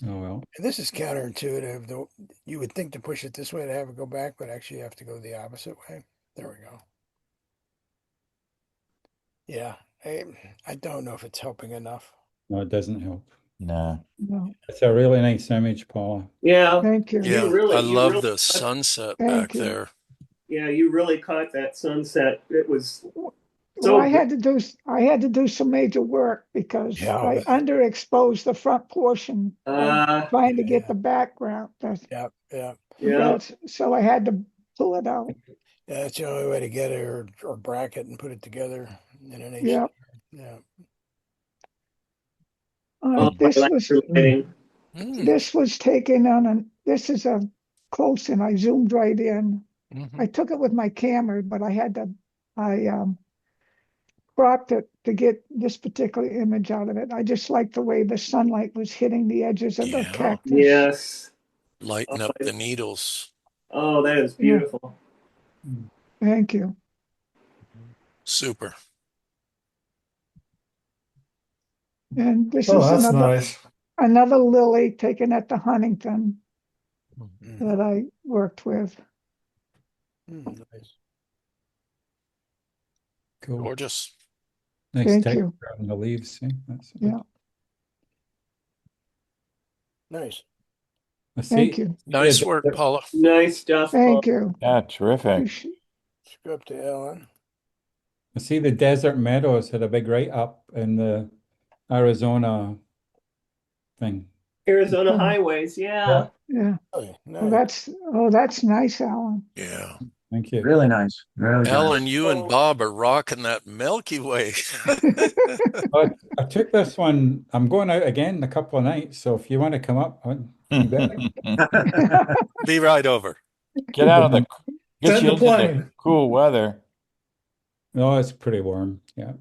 Speaker 3: Oh well.
Speaker 1: And this is counterintuitive. Though you would think to push it this way to have it go back, but actually you have to go the opposite way. There we go. Yeah, I don't know if it's helping enough.
Speaker 3: No, it doesn't help.
Speaker 8: Nah.
Speaker 9: No,
Speaker 3: It's a really nice image, Paula.
Speaker 5: Yeah.
Speaker 9: thank you.
Speaker 4: Yeah,
Speaker 5: really-
Speaker 4: I
Speaker 5: you
Speaker 4: love
Speaker 5: really-
Speaker 4: the sunset
Speaker 9: Thank
Speaker 4: back
Speaker 9: you.
Speaker 4: there.
Speaker 5: Yeah, you really caught that sunset. It was
Speaker 9: Well,
Speaker 5: so
Speaker 9: I had to do some major work because
Speaker 1: Yeah,
Speaker 9: I
Speaker 1: but-
Speaker 9: underexposed the front portion trying to get
Speaker 1: yeah.
Speaker 9: the background.
Speaker 1: Yeah.
Speaker 5: yeah.
Speaker 9: So I had to pull it out.
Speaker 1: Yeah, that's the only way to get it, or bracket and put it together in an
Speaker 9: Yeah.
Speaker 1: HDR. Yeah.
Speaker 5: Oh,
Speaker 9: This
Speaker 5: I like
Speaker 9: was
Speaker 5: your lighting.
Speaker 4: Mm,
Speaker 9: This was taken on this is a close and I zoomed right in.
Speaker 4: mhm.
Speaker 9: I took it with my camera, but I cropped it to get this particular image out of it. I just liked the way the sunlight was hitting the edges of the
Speaker 4: Yeah.
Speaker 9: cactus.
Speaker 5: Yes.
Speaker 4: Lighten
Speaker 5: Oh,
Speaker 4: up the needles.
Speaker 5: oh, that is
Speaker 9: Yeah,
Speaker 5: beautiful.
Speaker 9: thank you.
Speaker 4: Super.
Speaker 9: And this
Speaker 6: Oh,
Speaker 9: is
Speaker 6: that's nice.
Speaker 9: another lily taken at the Huntington
Speaker 1: Mhm.
Speaker 9: that I worked with.
Speaker 1: Nice.
Speaker 3: Cool.
Speaker 4: Gorgeous.
Speaker 3: Nice
Speaker 9: Thank
Speaker 3: texture
Speaker 9: you.
Speaker 3: on the leaves. Eh? That's good.
Speaker 9: Yeah,
Speaker 1: Nice.
Speaker 3: I
Speaker 9: thank
Speaker 3: see.
Speaker 9: you.
Speaker 4: Nice work, Paula.
Speaker 5: Nice stuff, Paul.
Speaker 9: Thank you.
Speaker 8: Yeah, terrific.
Speaker 9: Appreciate-
Speaker 1: Let's go up to Ellen.
Speaker 3: I see the Desert Meadows had a big write-up in the Arizona thing.
Speaker 5: Arizona
Speaker 9: Oh,
Speaker 5: highways,
Speaker 3: Yeah.
Speaker 5: yeah.
Speaker 9: yeah.
Speaker 1: Oh,
Speaker 9: Well,
Speaker 1: nice.
Speaker 9: that's nice, Alan.
Speaker 4: Yeah.
Speaker 3: Thank you.
Speaker 10: Really nice. Really nice.
Speaker 4: Ellen, you and Bob are rocking that Milky Way.
Speaker 3: But I took this one. I'm going out again in a couple of nights, so if you want to come up, you better.
Speaker 4: Be right over.
Speaker 8: Get out of the, get
Speaker 6: Send
Speaker 8: you
Speaker 6: the
Speaker 8: into the
Speaker 6: plane.
Speaker 8: cool weather.
Speaker 3: No, it's pretty warm. Yeah.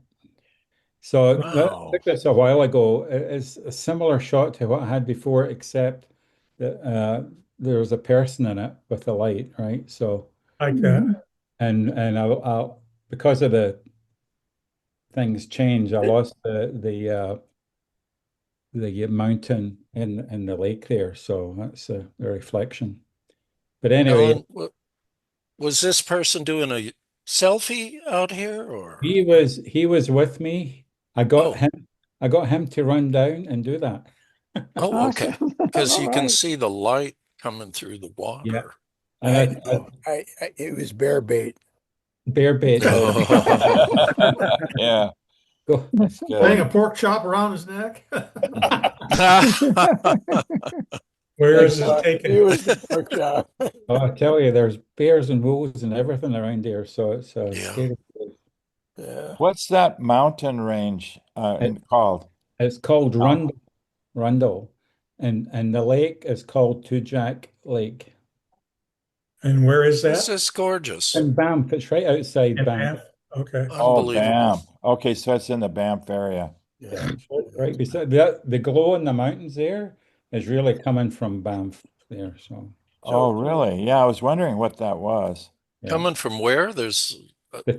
Speaker 3: So I
Speaker 4: Wow.
Speaker 3: took this a while ago. It's a similar shot to what I had before, except that there was a person in it with a light, right? So
Speaker 2: Like that.
Speaker 9: Mhm.
Speaker 3: and I'll because of the things change, I lost the mountain in the lake there. So that's a reflection. But anyway,
Speaker 4: Ellen, was this person doing a selfie out here or?
Speaker 3: he was with me. I got
Speaker 4: Oh,
Speaker 3: him I got him to run down and do that.
Speaker 4: oh, okay.
Speaker 9: Awesome.
Speaker 4: Because
Speaker 9: All
Speaker 4: you can
Speaker 9: right.
Speaker 4: see the light coming through the
Speaker 3: Yeah.
Speaker 4: water.
Speaker 3: And
Speaker 1: It was bear bait.
Speaker 3: bear bait.
Speaker 4: Oh.
Speaker 8: Yeah,
Speaker 3: Go.
Speaker 8: that's
Speaker 6: Hang
Speaker 8: good.
Speaker 6: a pork chop around his neck.
Speaker 2: Where is
Speaker 3: Like,
Speaker 2: it
Speaker 1: It
Speaker 2: taken?
Speaker 1: was the pork chop.
Speaker 3: oh, I tell you, there's bears and wolves and everything around here, so it's a
Speaker 4: Yeah.
Speaker 3: scary place.
Speaker 1: Yeah.
Speaker 8: What's that mountain range
Speaker 3: It,
Speaker 8: called?
Speaker 3: it's called
Speaker 8: Oh,
Speaker 3: Rundle, and the lake is called Jack Lake.
Speaker 2: And where is
Speaker 4: This
Speaker 2: that?
Speaker 4: is gorgeous.
Speaker 3: In Banff, it's right outside
Speaker 2: In
Speaker 3: Banff.
Speaker 2: Banff? Okay.
Speaker 8: oh,
Speaker 4: Unbelievable.
Speaker 8: Banff. Okay, so it's in the Banff area.
Speaker 1: Yeah.
Speaker 3: Right beside that, the glow in the mountains there is really coming from Banff there. So
Speaker 8: Oh,
Speaker 1: So,
Speaker 8: really? Yeah, I was wondering what that was.
Speaker 3: yeah,
Speaker 4: Coming from where? There's,
Speaker 3: the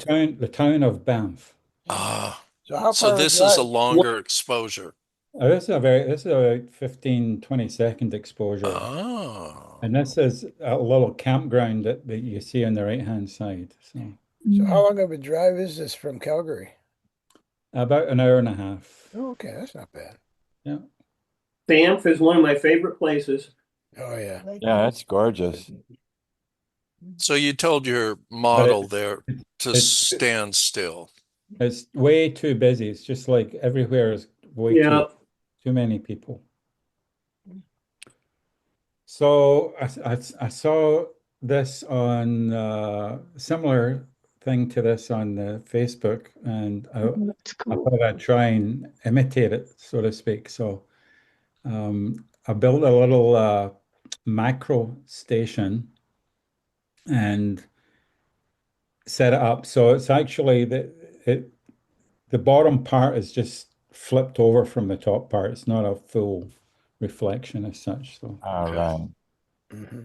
Speaker 3: town of Banff.
Speaker 4: ah,
Speaker 1: so how
Speaker 4: so
Speaker 1: far of a
Speaker 4: this is a
Speaker 1: drive?
Speaker 4: longer exposure.
Speaker 3: This is a 15, 20-second exposure.
Speaker 4: Oh,
Speaker 3: And this is a little campground that you see on the right-hand side. So
Speaker 1: So how
Speaker 9: Mm.
Speaker 1: long of a drive is this from Calgary?
Speaker 3: about an hour and a half.
Speaker 1: Oh, okay, that's not bad.
Speaker 3: Yeah.
Speaker 5: Banff is one of my favorite places.
Speaker 1: Oh yeah.
Speaker 8: Yeah, that's gorgeous.
Speaker 4: so you told your
Speaker 3: But
Speaker 4: model there to
Speaker 3: it's
Speaker 4: stand still.
Speaker 3: it's way too busy. It's just like everywhere is way
Speaker 5: Yeah.
Speaker 3: too many people. So I saw this on similar thing to this on Facebook, and
Speaker 9: That's
Speaker 3: I
Speaker 9: cool.
Speaker 3: thought I'd try and imitate it, so to speak. So I built a little macro station and set it up. So it's actually the bottom part is just flipped over from the top part. It's not a full reflection as such. So,
Speaker 8: All
Speaker 4: Okay.
Speaker 8: right.
Speaker 1: hmm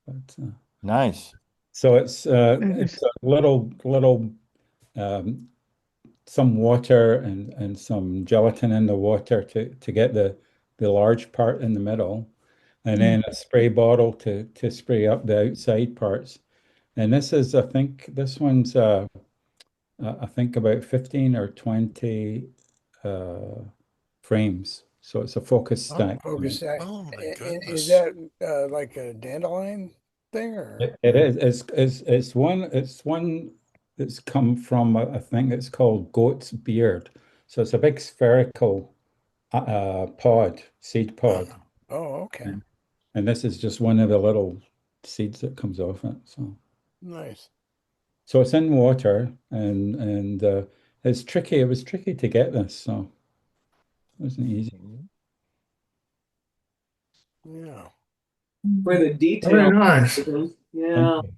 Speaker 3: but,
Speaker 8: Nice.
Speaker 3: so it's
Speaker 9: Nice.
Speaker 3: a little um, some water and some gelatin in the water to get the large part in the middle, and then a spray bottle to spray up the outside parts. And this is, I think, this one's I think about 15 or 20 uh, frames. So it's a focus
Speaker 4: Oh,
Speaker 3: stack.
Speaker 1: Focus stack.
Speaker 4: oh my
Speaker 1: Is
Speaker 4: goodness.
Speaker 1: that like a dandelion thing or?
Speaker 3: It is. It's one that's come from a thing that's called goat's beard. So it's a big spherical seed
Speaker 1: Oh,
Speaker 3: pod.
Speaker 1: oh, okay.
Speaker 3: And this is just one of the little seeds that comes off it.
Speaker 1: Nice.
Speaker 3: So it's in water and it's tricky. It was tricky to get this, so it wasn't easy.
Speaker 1: Yeah.
Speaker 5: for the
Speaker 6: Very
Speaker 5: detail.
Speaker 6: nice.
Speaker 3: Thank
Speaker 5: Yeah.
Speaker 3: you.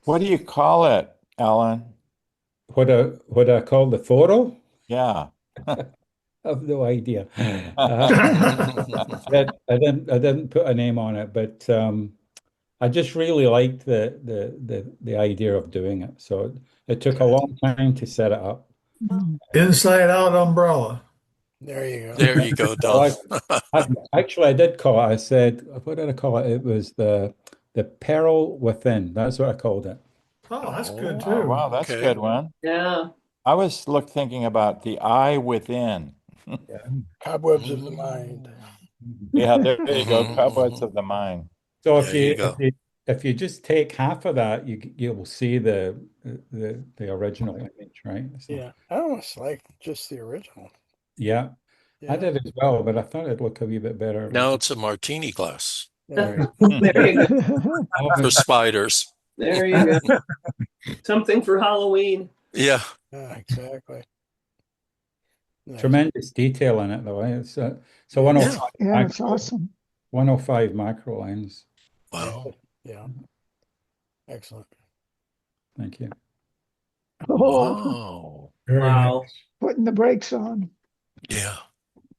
Speaker 8: What do you call it, Ellen?
Speaker 3: What I call the photo?
Speaker 8: Yeah.
Speaker 3: I have no idea. I didn't put a name on it, but I just really liked the idea of doing it. So it took a
Speaker 1: Okay.
Speaker 3: long time to set it up.
Speaker 6: Inside out umbrella.
Speaker 1: There you go.
Speaker 4: There you go, Don.
Speaker 3: Well, actually, I did call it. I said, what did I call it? It was the peril within. That's what I called it.
Speaker 6: Oh, that's good
Speaker 4: Oh,
Speaker 8: Oh,
Speaker 6: too.
Speaker 8: wow, that's a
Speaker 4: okay.
Speaker 8: good one.
Speaker 5: Yeah.
Speaker 8: I was thinking about the eye within.
Speaker 3: Yeah.
Speaker 1: Cobwebs of the mind.
Speaker 4: Mm.
Speaker 8: Yeah, there you go.
Speaker 4: Mhm,
Speaker 8: Cobwebs
Speaker 4: mhm.
Speaker 8: of the mind.
Speaker 3: So
Speaker 4: There you go.
Speaker 3: if you just take half of that, you will see the original image, right? So
Speaker 1: Yeah. I almost like just the original.
Speaker 3: yeah, I
Speaker 1: Yeah.
Speaker 3: did as well, but I thought it'd look a wee bit better.
Speaker 4: Now it's a martini glass
Speaker 1: There you
Speaker 5: There you go.
Speaker 3: I
Speaker 4: for
Speaker 3: haven't
Speaker 4: spiders.
Speaker 5: There you go. Something for Halloween.
Speaker 4: Yeah.
Speaker 1: go. Exactly. Nice.
Speaker 3: tremendous detail in it though. So
Speaker 1: Yes.
Speaker 4: Yeah.
Speaker 3: 105
Speaker 9: Yeah, it's
Speaker 3: macro,
Speaker 9: awesome.
Speaker 3: 105 macro lens.
Speaker 1: Yeah.
Speaker 4: Wow.
Speaker 1: Yeah. Excellent.
Speaker 3: Thank you.
Speaker 9: Oh,
Speaker 4: Wow.
Speaker 6: Very nice.
Speaker 5: Wow.
Speaker 9: putting the brakes on.
Speaker 4: Yeah.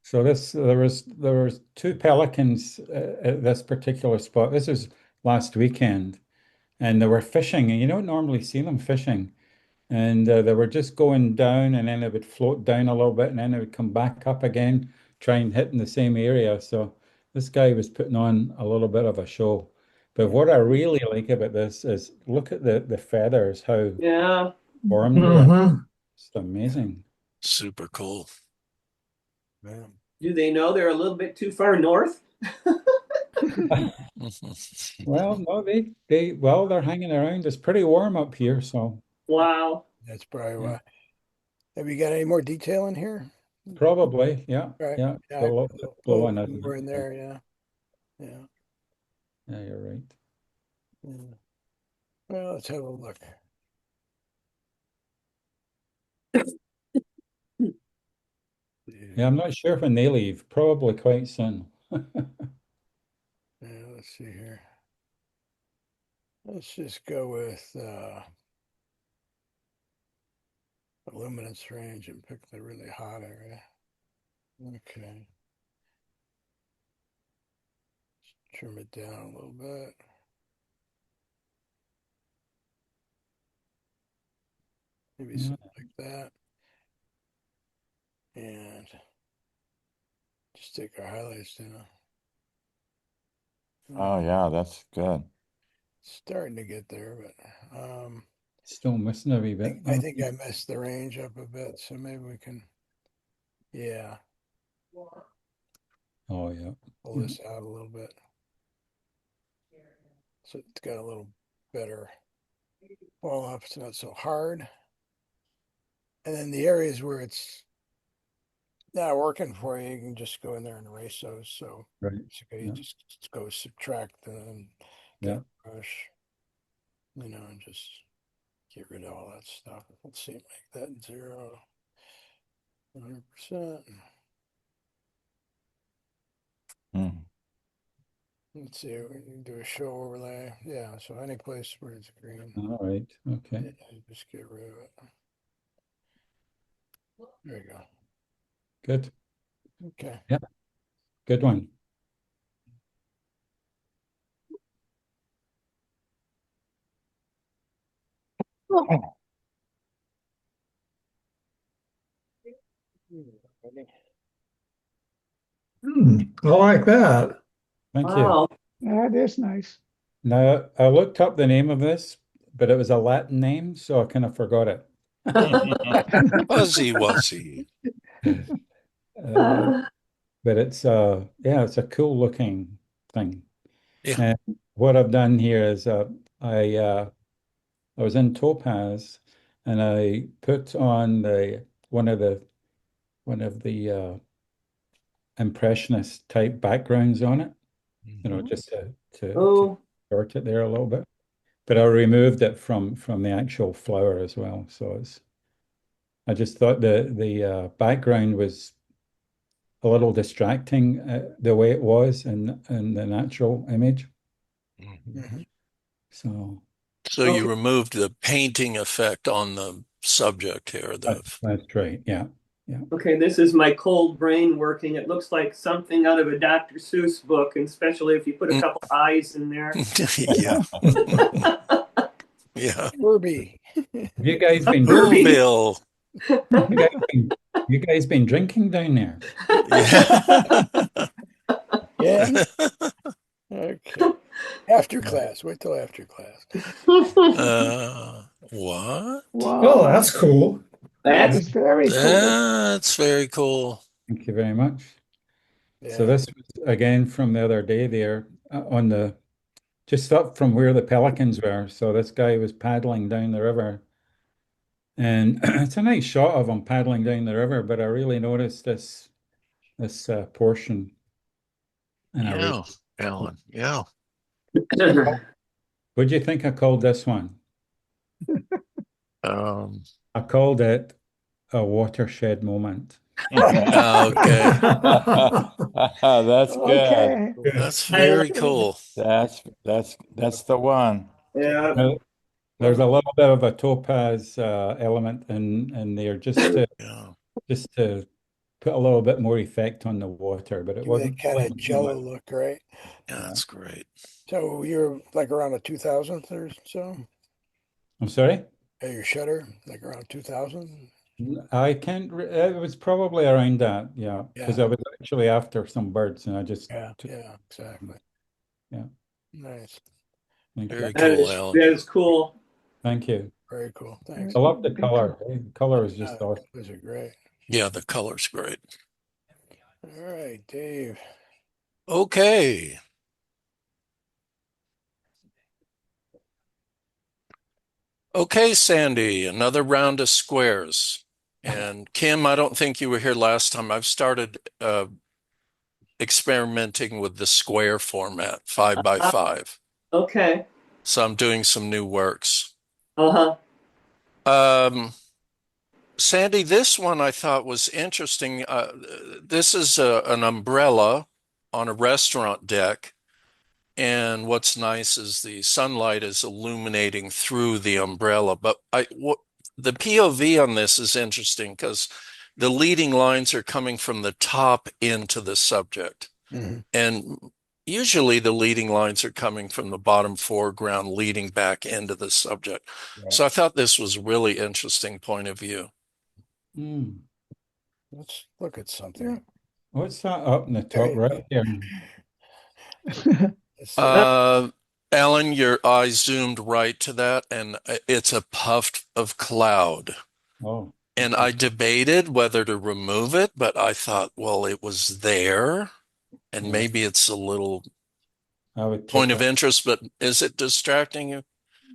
Speaker 3: So there was two pelicans at this particular spot. This was last weekend, and they were fishing, and you don't normally see them fishing. And they were just going down, and then they would float down a little bit, and then they would come back up again, try and hit in the same area. So this guy was putting on a little bit of a show. But what I really like about this is look at the feathers, how
Speaker 5: Yeah.
Speaker 3: formed they are.
Speaker 6: Hmm.
Speaker 3: It's amazing.
Speaker 4: Super cool.
Speaker 1: Man.
Speaker 5: Do they know they're a little bit too far north?
Speaker 3: Well, no, well, they're hanging around. It's pretty warm up here, so
Speaker 5: Wow.
Speaker 1: That's probably
Speaker 3: yeah,
Speaker 1: why. Have you got any more detail in here?
Speaker 3: probably, yeah,
Speaker 1: Right.
Speaker 3: yeah.
Speaker 1: Yeah,
Speaker 3: The
Speaker 1: I
Speaker 3: little
Speaker 1: put
Speaker 3: bit
Speaker 1: a little
Speaker 3: blowing, isn't
Speaker 1: more in
Speaker 3: it?
Speaker 1: there. Yeah. Yeah.
Speaker 3: Yeah, you're right.
Speaker 1: Yeah. Well, let's have a look.
Speaker 3: Yeah, I'm not sure when they leave. Probably quite soon.
Speaker 1: Yeah, let's see here. Let's just go with luminance range and pick the really hot area. Okay. Trim it down a little bit. Maybe
Speaker 3: Yeah,
Speaker 1: something like that. And just take our highlights down.
Speaker 8: Oh, yeah, that's good.
Speaker 1: Starting to get there, but
Speaker 3: still missing a wee bit.
Speaker 1: I think I messed the range up a bit, so maybe we can, yeah,
Speaker 3: Oh, yeah.
Speaker 1: pull this out a little bit. So it's got a little better fall off. It's not so hard. And then the areas where it's not working for you, you can just go in there and erase those. So
Speaker 3: Right.
Speaker 1: basically, you
Speaker 3: Yeah.
Speaker 1: just go subtract and then get
Speaker 3: Yeah.
Speaker 1: a brush, and just get rid of all that stuff. Let's see, make that 0, 100%.
Speaker 8: Mm.
Speaker 1: Let's see, we can do a show overlay. Yeah, so any place where it's green,
Speaker 3: All right. Okay.
Speaker 1: just get rid of it. There you go.
Speaker 3: Good.
Speaker 1: Okay.
Speaker 3: Yeah. Good one.
Speaker 6: I like that.
Speaker 3: Thank you.
Speaker 5: Wow.
Speaker 9: That is nice.
Speaker 3: Now, I looked up the name of this, but it was a Latin name, so I kind of forgot it.
Speaker 4: Fuzzy wuzzy.
Speaker 3: Uh, but yeah, it's a cool looking thing.
Speaker 4: Yeah.
Speaker 3: And what I've done here is I was in Topaz and I put on the one of the impressionist type backgrounds on it,
Speaker 4: Mhm.
Speaker 3: just to
Speaker 5: Oh,
Speaker 3: short it there a little bit. But I removed it from the actual flower as well. So I just thought the background was a little distracting the way it was in the natural image.
Speaker 1: Mhm.
Speaker 3: So
Speaker 4: So you
Speaker 5: Okay.
Speaker 4: removed the painting effect on the subject here.
Speaker 3: that's right. Yeah. Yeah.
Speaker 5: Okay, this is my cold brain working. It looks like something out of a Dr. Seuss book, and especially if you put a couple eyes in there.
Speaker 4: Yeah. Yeah.
Speaker 1: Herbie.
Speaker 3: Have you guys been
Speaker 5: Herbie.
Speaker 4: Whoville.
Speaker 3: you guys been you guys been drinking down there?
Speaker 4: Yeah.
Speaker 1: Yeah. Okay. After class. Wait till after class.
Speaker 4: What?
Speaker 6: Oh,
Speaker 9: Wow,
Speaker 6: that's cool.
Speaker 9: that
Speaker 5: That's
Speaker 9: is very cool.
Speaker 4: That's very cool.
Speaker 3: Thank you very much. So
Speaker 1: Yeah.
Speaker 3: this was again from the other day there on the just up from where the pelicans were. So this guy was paddling down the river, and it's a nice shot of him paddling down the river. But I really noticed this portion, and I really.
Speaker 4: Yeah, Alan. Yeah.
Speaker 3: What do you think I called this one?
Speaker 4: Um,
Speaker 3: I called it a watershed moment.
Speaker 4: okay.
Speaker 8: That's good.
Speaker 9: Okay.
Speaker 4: That's
Speaker 5: I like
Speaker 4: very cool.
Speaker 8: That's the one.
Speaker 5: yeah.
Speaker 3: Now, there's a little bit of a topaz element in there
Speaker 4: Yeah.
Speaker 3: just to put a little bit more effect on the water, but it
Speaker 1: Give you that kind of
Speaker 3: wasn't too
Speaker 1: jello
Speaker 3: much.
Speaker 1: look, right?
Speaker 4: Yeah,
Speaker 3: Yeah.
Speaker 4: that's great.
Speaker 1: So you're like around a 2000th or so?
Speaker 3: I'm sorry?
Speaker 1: Your shutter, like around 2000?
Speaker 3: I can't, it was probably around that, yeah, because
Speaker 1: Yeah.
Speaker 3: I was actually after some birds and I just
Speaker 1: Yeah.
Speaker 3: took,
Speaker 1: Yeah. Exactly.
Speaker 3: yeah,
Speaker 1: Nice.
Speaker 3: thank you.
Speaker 4: Very cool, Alan.
Speaker 5: That is cool.
Speaker 3: Thank you.
Speaker 1: Very cool. Thanks.
Speaker 3: I love the
Speaker 9: Very
Speaker 3: color.
Speaker 9: cool.
Speaker 3: The color is just awesome.
Speaker 1: Those are great.
Speaker 4: Yeah, the color's great.
Speaker 1: All right, Dave.
Speaker 4: Okay. Okay, Sandy, another round of squares. And Kim, I don't think you were here last time. I've started experimenting with the square format, 5x5.
Speaker 5: Okay.
Speaker 4: So I'm doing some new works.
Speaker 5: Uh-huh.
Speaker 4: Sandy, this one I thought was interesting. This is an umbrella on a restaurant deck. And what's nice is the sunlight is illuminating through the umbrella. But the POV on this is interesting because the leading lines are coming from the top into the subject.
Speaker 1: Mhm.
Speaker 4: And usually the leading lines are coming from the bottom foreground, leading back into the subject.
Speaker 1: Right.
Speaker 4: So I thought this was a really interesting point of view.
Speaker 3: Mm.
Speaker 1: Let's look at something.
Speaker 3: What's that up in the top right there?
Speaker 1: Let's see.
Speaker 4: Alan, your eye zoomed right to that, and it's a puff of cloud.
Speaker 3: Oh,
Speaker 4: And I debated whether to remove it, but I thought, well, it was there, and
Speaker 3: yeah.
Speaker 4: maybe it's a little
Speaker 3: I would
Speaker 4: point
Speaker 3: take
Speaker 4: of interest, but is it distracting you?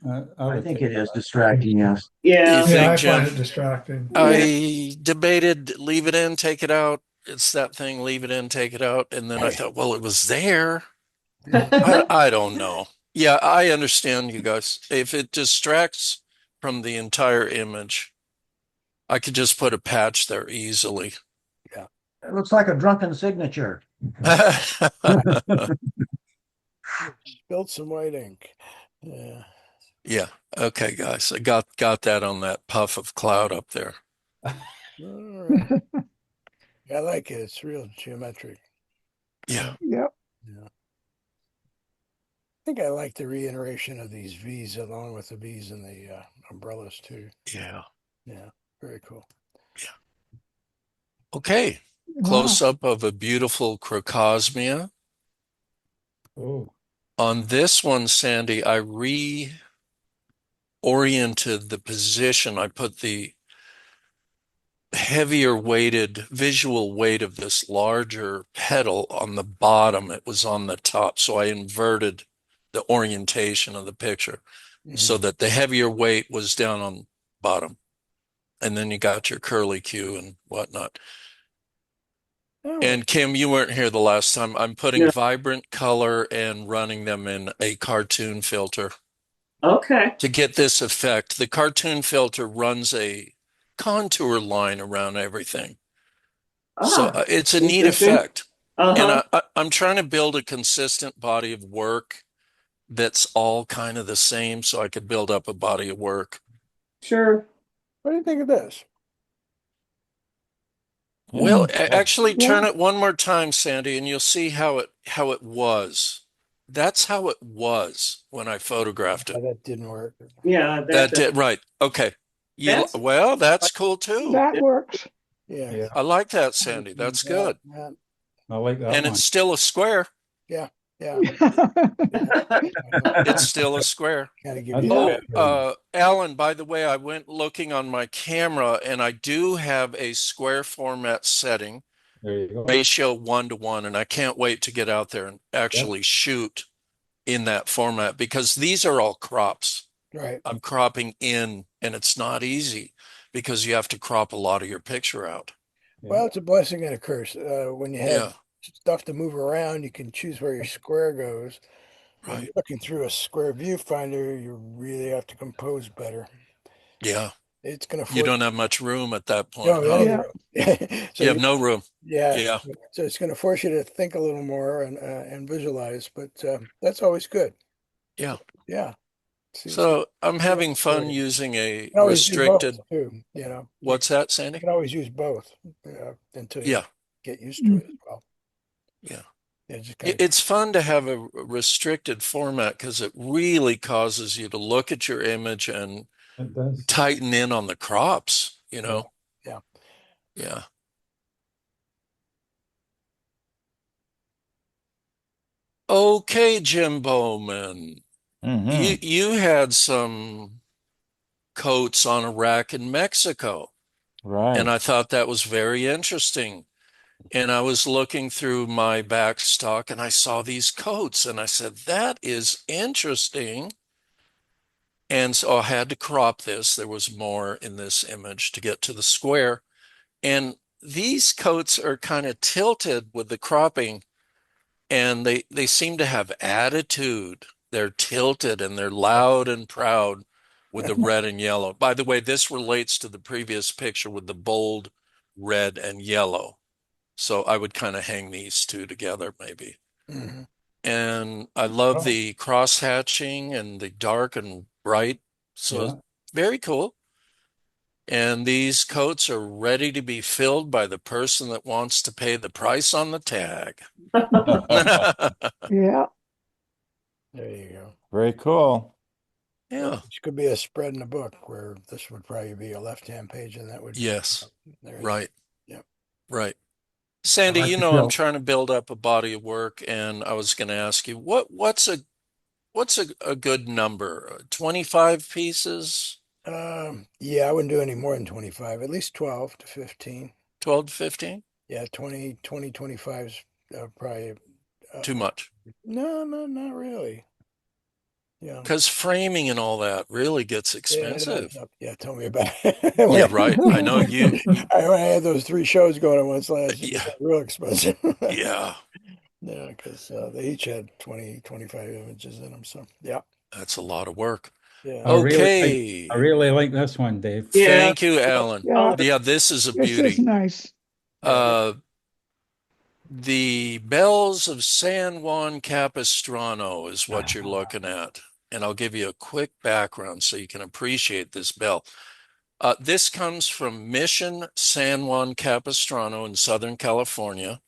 Speaker 3: I
Speaker 10: I
Speaker 3: would
Speaker 10: think
Speaker 3: take
Speaker 10: it is distracting, yes.
Speaker 4: You
Speaker 5: Yeah.
Speaker 6: Yeah,
Speaker 4: think,
Speaker 6: I
Speaker 4: Jim?
Speaker 6: find it distracting.
Speaker 4: I debated leave it in, take it out. It's that thing, leave it in, take it out. And then I thought, well, it was there. I don't know. Yeah, I understand you guys. If it distracts from the entire image, I could just put a patch there easily.
Speaker 10: It looks like a drunken signature.
Speaker 1: Spilled some white ink. Yeah.
Speaker 4: Yeah. Okay, guys. I got that on that puff of cloud up there.
Speaker 1: All right. I like it. It's real geometric.
Speaker 4: Yeah.
Speaker 9: Yep.
Speaker 1: Yeah. I think I like the reiteration of these V's along with the V's and the umbrellas too.
Speaker 4: Yeah.
Speaker 1: Yeah. Very cool.
Speaker 4: Okay. Close up of a beautiful crocosmia.
Speaker 3: Oh,
Speaker 4: On this one, Sandy, I reoriented the position. I put the heavier weighted visual weight of this larger petal on the bottom. It was on the top. So I inverted the orientation of the picture so that the heavier weight was down on bottom. And then you got your curly Q and whatnot.
Speaker 1: Oh,
Speaker 4: And Kim, you weren't here the last time. I'm putting
Speaker 5: No.
Speaker 4: vibrant color and running them in a cartoon filter
Speaker 5: Okay.
Speaker 4: to get this effect. The cartoon filter runs a contour line around everything. So
Speaker 5: Ah,
Speaker 4: it's a neat
Speaker 5: interesting.
Speaker 4: effect. And
Speaker 5: Uh-huh.
Speaker 4: I'm trying to build a consistent body of work that's all kind of the same so I could build up a body of work.
Speaker 5: Sure.
Speaker 1: What do you think of this?
Speaker 4: Well,
Speaker 3: Yeah.
Speaker 4: actually
Speaker 9: Yeah,
Speaker 4: turn it one more time, Sandy, and you'll see how it was. That's how it was when I photographed it.
Speaker 1: That didn't work.
Speaker 5: Yeah,
Speaker 4: That did right. Okay.
Speaker 5: that's
Speaker 4: Well, that's cool too.
Speaker 9: that works.
Speaker 1: Yeah.
Speaker 3: Yeah.
Speaker 4: I like that, Sandy. That's
Speaker 1: Yeah,
Speaker 4: good.
Speaker 1: yeah,
Speaker 3: I like that
Speaker 4: And it's
Speaker 3: one.
Speaker 4: still a square.
Speaker 1: yeah, yeah.
Speaker 4: It's still a square.
Speaker 1: Kind of give
Speaker 3: That's
Speaker 1: you
Speaker 9: Yeah,
Speaker 4: Oh,
Speaker 3: better.
Speaker 4: Alan, by the way, I went looking on my camera and I do have a square format setting,
Speaker 3: There you go.
Speaker 4: ratio 1 to 1, and I can't wait to get out there and
Speaker 3: Yep.
Speaker 4: actually shoot in that format because these are all crops.
Speaker 1: right.
Speaker 4: I'm cropping in, and it's not easy because you have to crop a lot of your picture out.
Speaker 3: Yeah.
Speaker 1: Well, it's a blessing and a curse. When you have
Speaker 4: Yeah,
Speaker 1: stuff to move around, you can choose where your square goes. When
Speaker 4: right.
Speaker 1: you're looking through a square viewfinder, you really have to compose better.
Speaker 4: Yeah.
Speaker 1: It's going to
Speaker 4: You
Speaker 1: force
Speaker 4: don't have much room at that
Speaker 1: you
Speaker 4: point,
Speaker 1: don't have
Speaker 4: huh?
Speaker 1: any
Speaker 9: yeah.
Speaker 1: room. So
Speaker 4: You have no room.
Speaker 1: yeah,
Speaker 4: Yeah,
Speaker 1: so it's going to force you to think a little more and visualize, but that's always good.
Speaker 4: yeah.
Speaker 1: Yeah. See,
Speaker 4: So I'm
Speaker 1: yeah,
Speaker 4: having
Speaker 1: there
Speaker 4: fun
Speaker 1: you
Speaker 4: using a
Speaker 1: can always do both
Speaker 4: restricted,
Speaker 1: too. You
Speaker 4: what's that,
Speaker 1: you
Speaker 4: Sandy?
Speaker 1: can always use both until you
Speaker 4: Yeah,
Speaker 1: get used to it as
Speaker 9: Mhm.
Speaker 1: well.
Speaker 4: yeah.
Speaker 1: Yeah, just kind of
Speaker 4: It's fun to have a restricted format because it really causes you to look at your image and
Speaker 3: It does.
Speaker 4: tighten in on the crops,
Speaker 3: Yeah.
Speaker 1: yeah.
Speaker 4: Yeah. Okay, Jim Bowman. You
Speaker 8: Mm-hmm.
Speaker 4: you had some coats on a rack in Mexico, and
Speaker 8: Right.
Speaker 4: I thought that was very interesting. And I was looking through my back stock and I saw these coats and I said, that is interesting. And so I had to crop this. There was more in this image to get to the square. And these coats are kind of tilted with the cropping and they seem to have attitude. They're tilted and they're loud and proud with the red and yellow. By the way, this relates to the previous picture with the bold red and yellow. So I would kind of hang these two together maybe.
Speaker 1: Hmm.
Speaker 4: And I love
Speaker 3: Oh,
Speaker 4: the cross hatching and the dark and bright. So
Speaker 3: yeah.
Speaker 4: very cool. And these coats are ready to be filled by the person that wants to pay the price on the tag.
Speaker 9: Yeah.
Speaker 1: There you go.
Speaker 8: Very cool.
Speaker 4: Yeah.
Speaker 1: Which could be a spread in the book where this would probably be a left-hand page, and that would
Speaker 4: Yes.
Speaker 1: there it is.
Speaker 4: Right.
Speaker 1: Yep.
Speaker 4: Right.
Speaker 6: I
Speaker 4: Sandy,
Speaker 6: like
Speaker 4: you
Speaker 6: the
Speaker 4: know I'm
Speaker 6: feel.
Speaker 4: trying to build up a body of work, and I was going to ask you what's a good number? 25 pieces,
Speaker 1: Yeah, I wouldn't do any more than 25, at least 12 to 15.
Speaker 4: 12 to 15?
Speaker 1: Yeah, 25 is probably,
Speaker 4: Too
Speaker 1: uh,
Speaker 4: much.
Speaker 1: no, no, not really. Yeah.
Speaker 4: Because framing and all that really gets
Speaker 1: Yeah, it adds
Speaker 4: expensive.
Speaker 1: up. Yeah, tell me about it. When
Speaker 4: Yeah, right. I know you.
Speaker 1: I had those three shows going at once last year, it
Speaker 4: Yeah.
Speaker 1: got real expensive.
Speaker 4: Yeah.
Speaker 1: Yeah, because they each had 20, 25 images in them. So, yeah,
Speaker 4: That's a lot of work.
Speaker 1: yeah.
Speaker 3: I
Speaker 4: Okay.
Speaker 3: really like this one, Dave.
Speaker 5: yeah.
Speaker 4: Thank you, Alan.
Speaker 9: Yeah.
Speaker 5: Oh,
Speaker 4: Yeah, this is a
Speaker 9: This is
Speaker 4: beauty.
Speaker 9: nice.
Speaker 1: Yeah.
Speaker 4: Uh, the bells of San Juan Capistrano is what you're looking at. And I'll give you a quick background so you can appreciate this bell. This comes from Mission San Juan Capistrano in Southern California.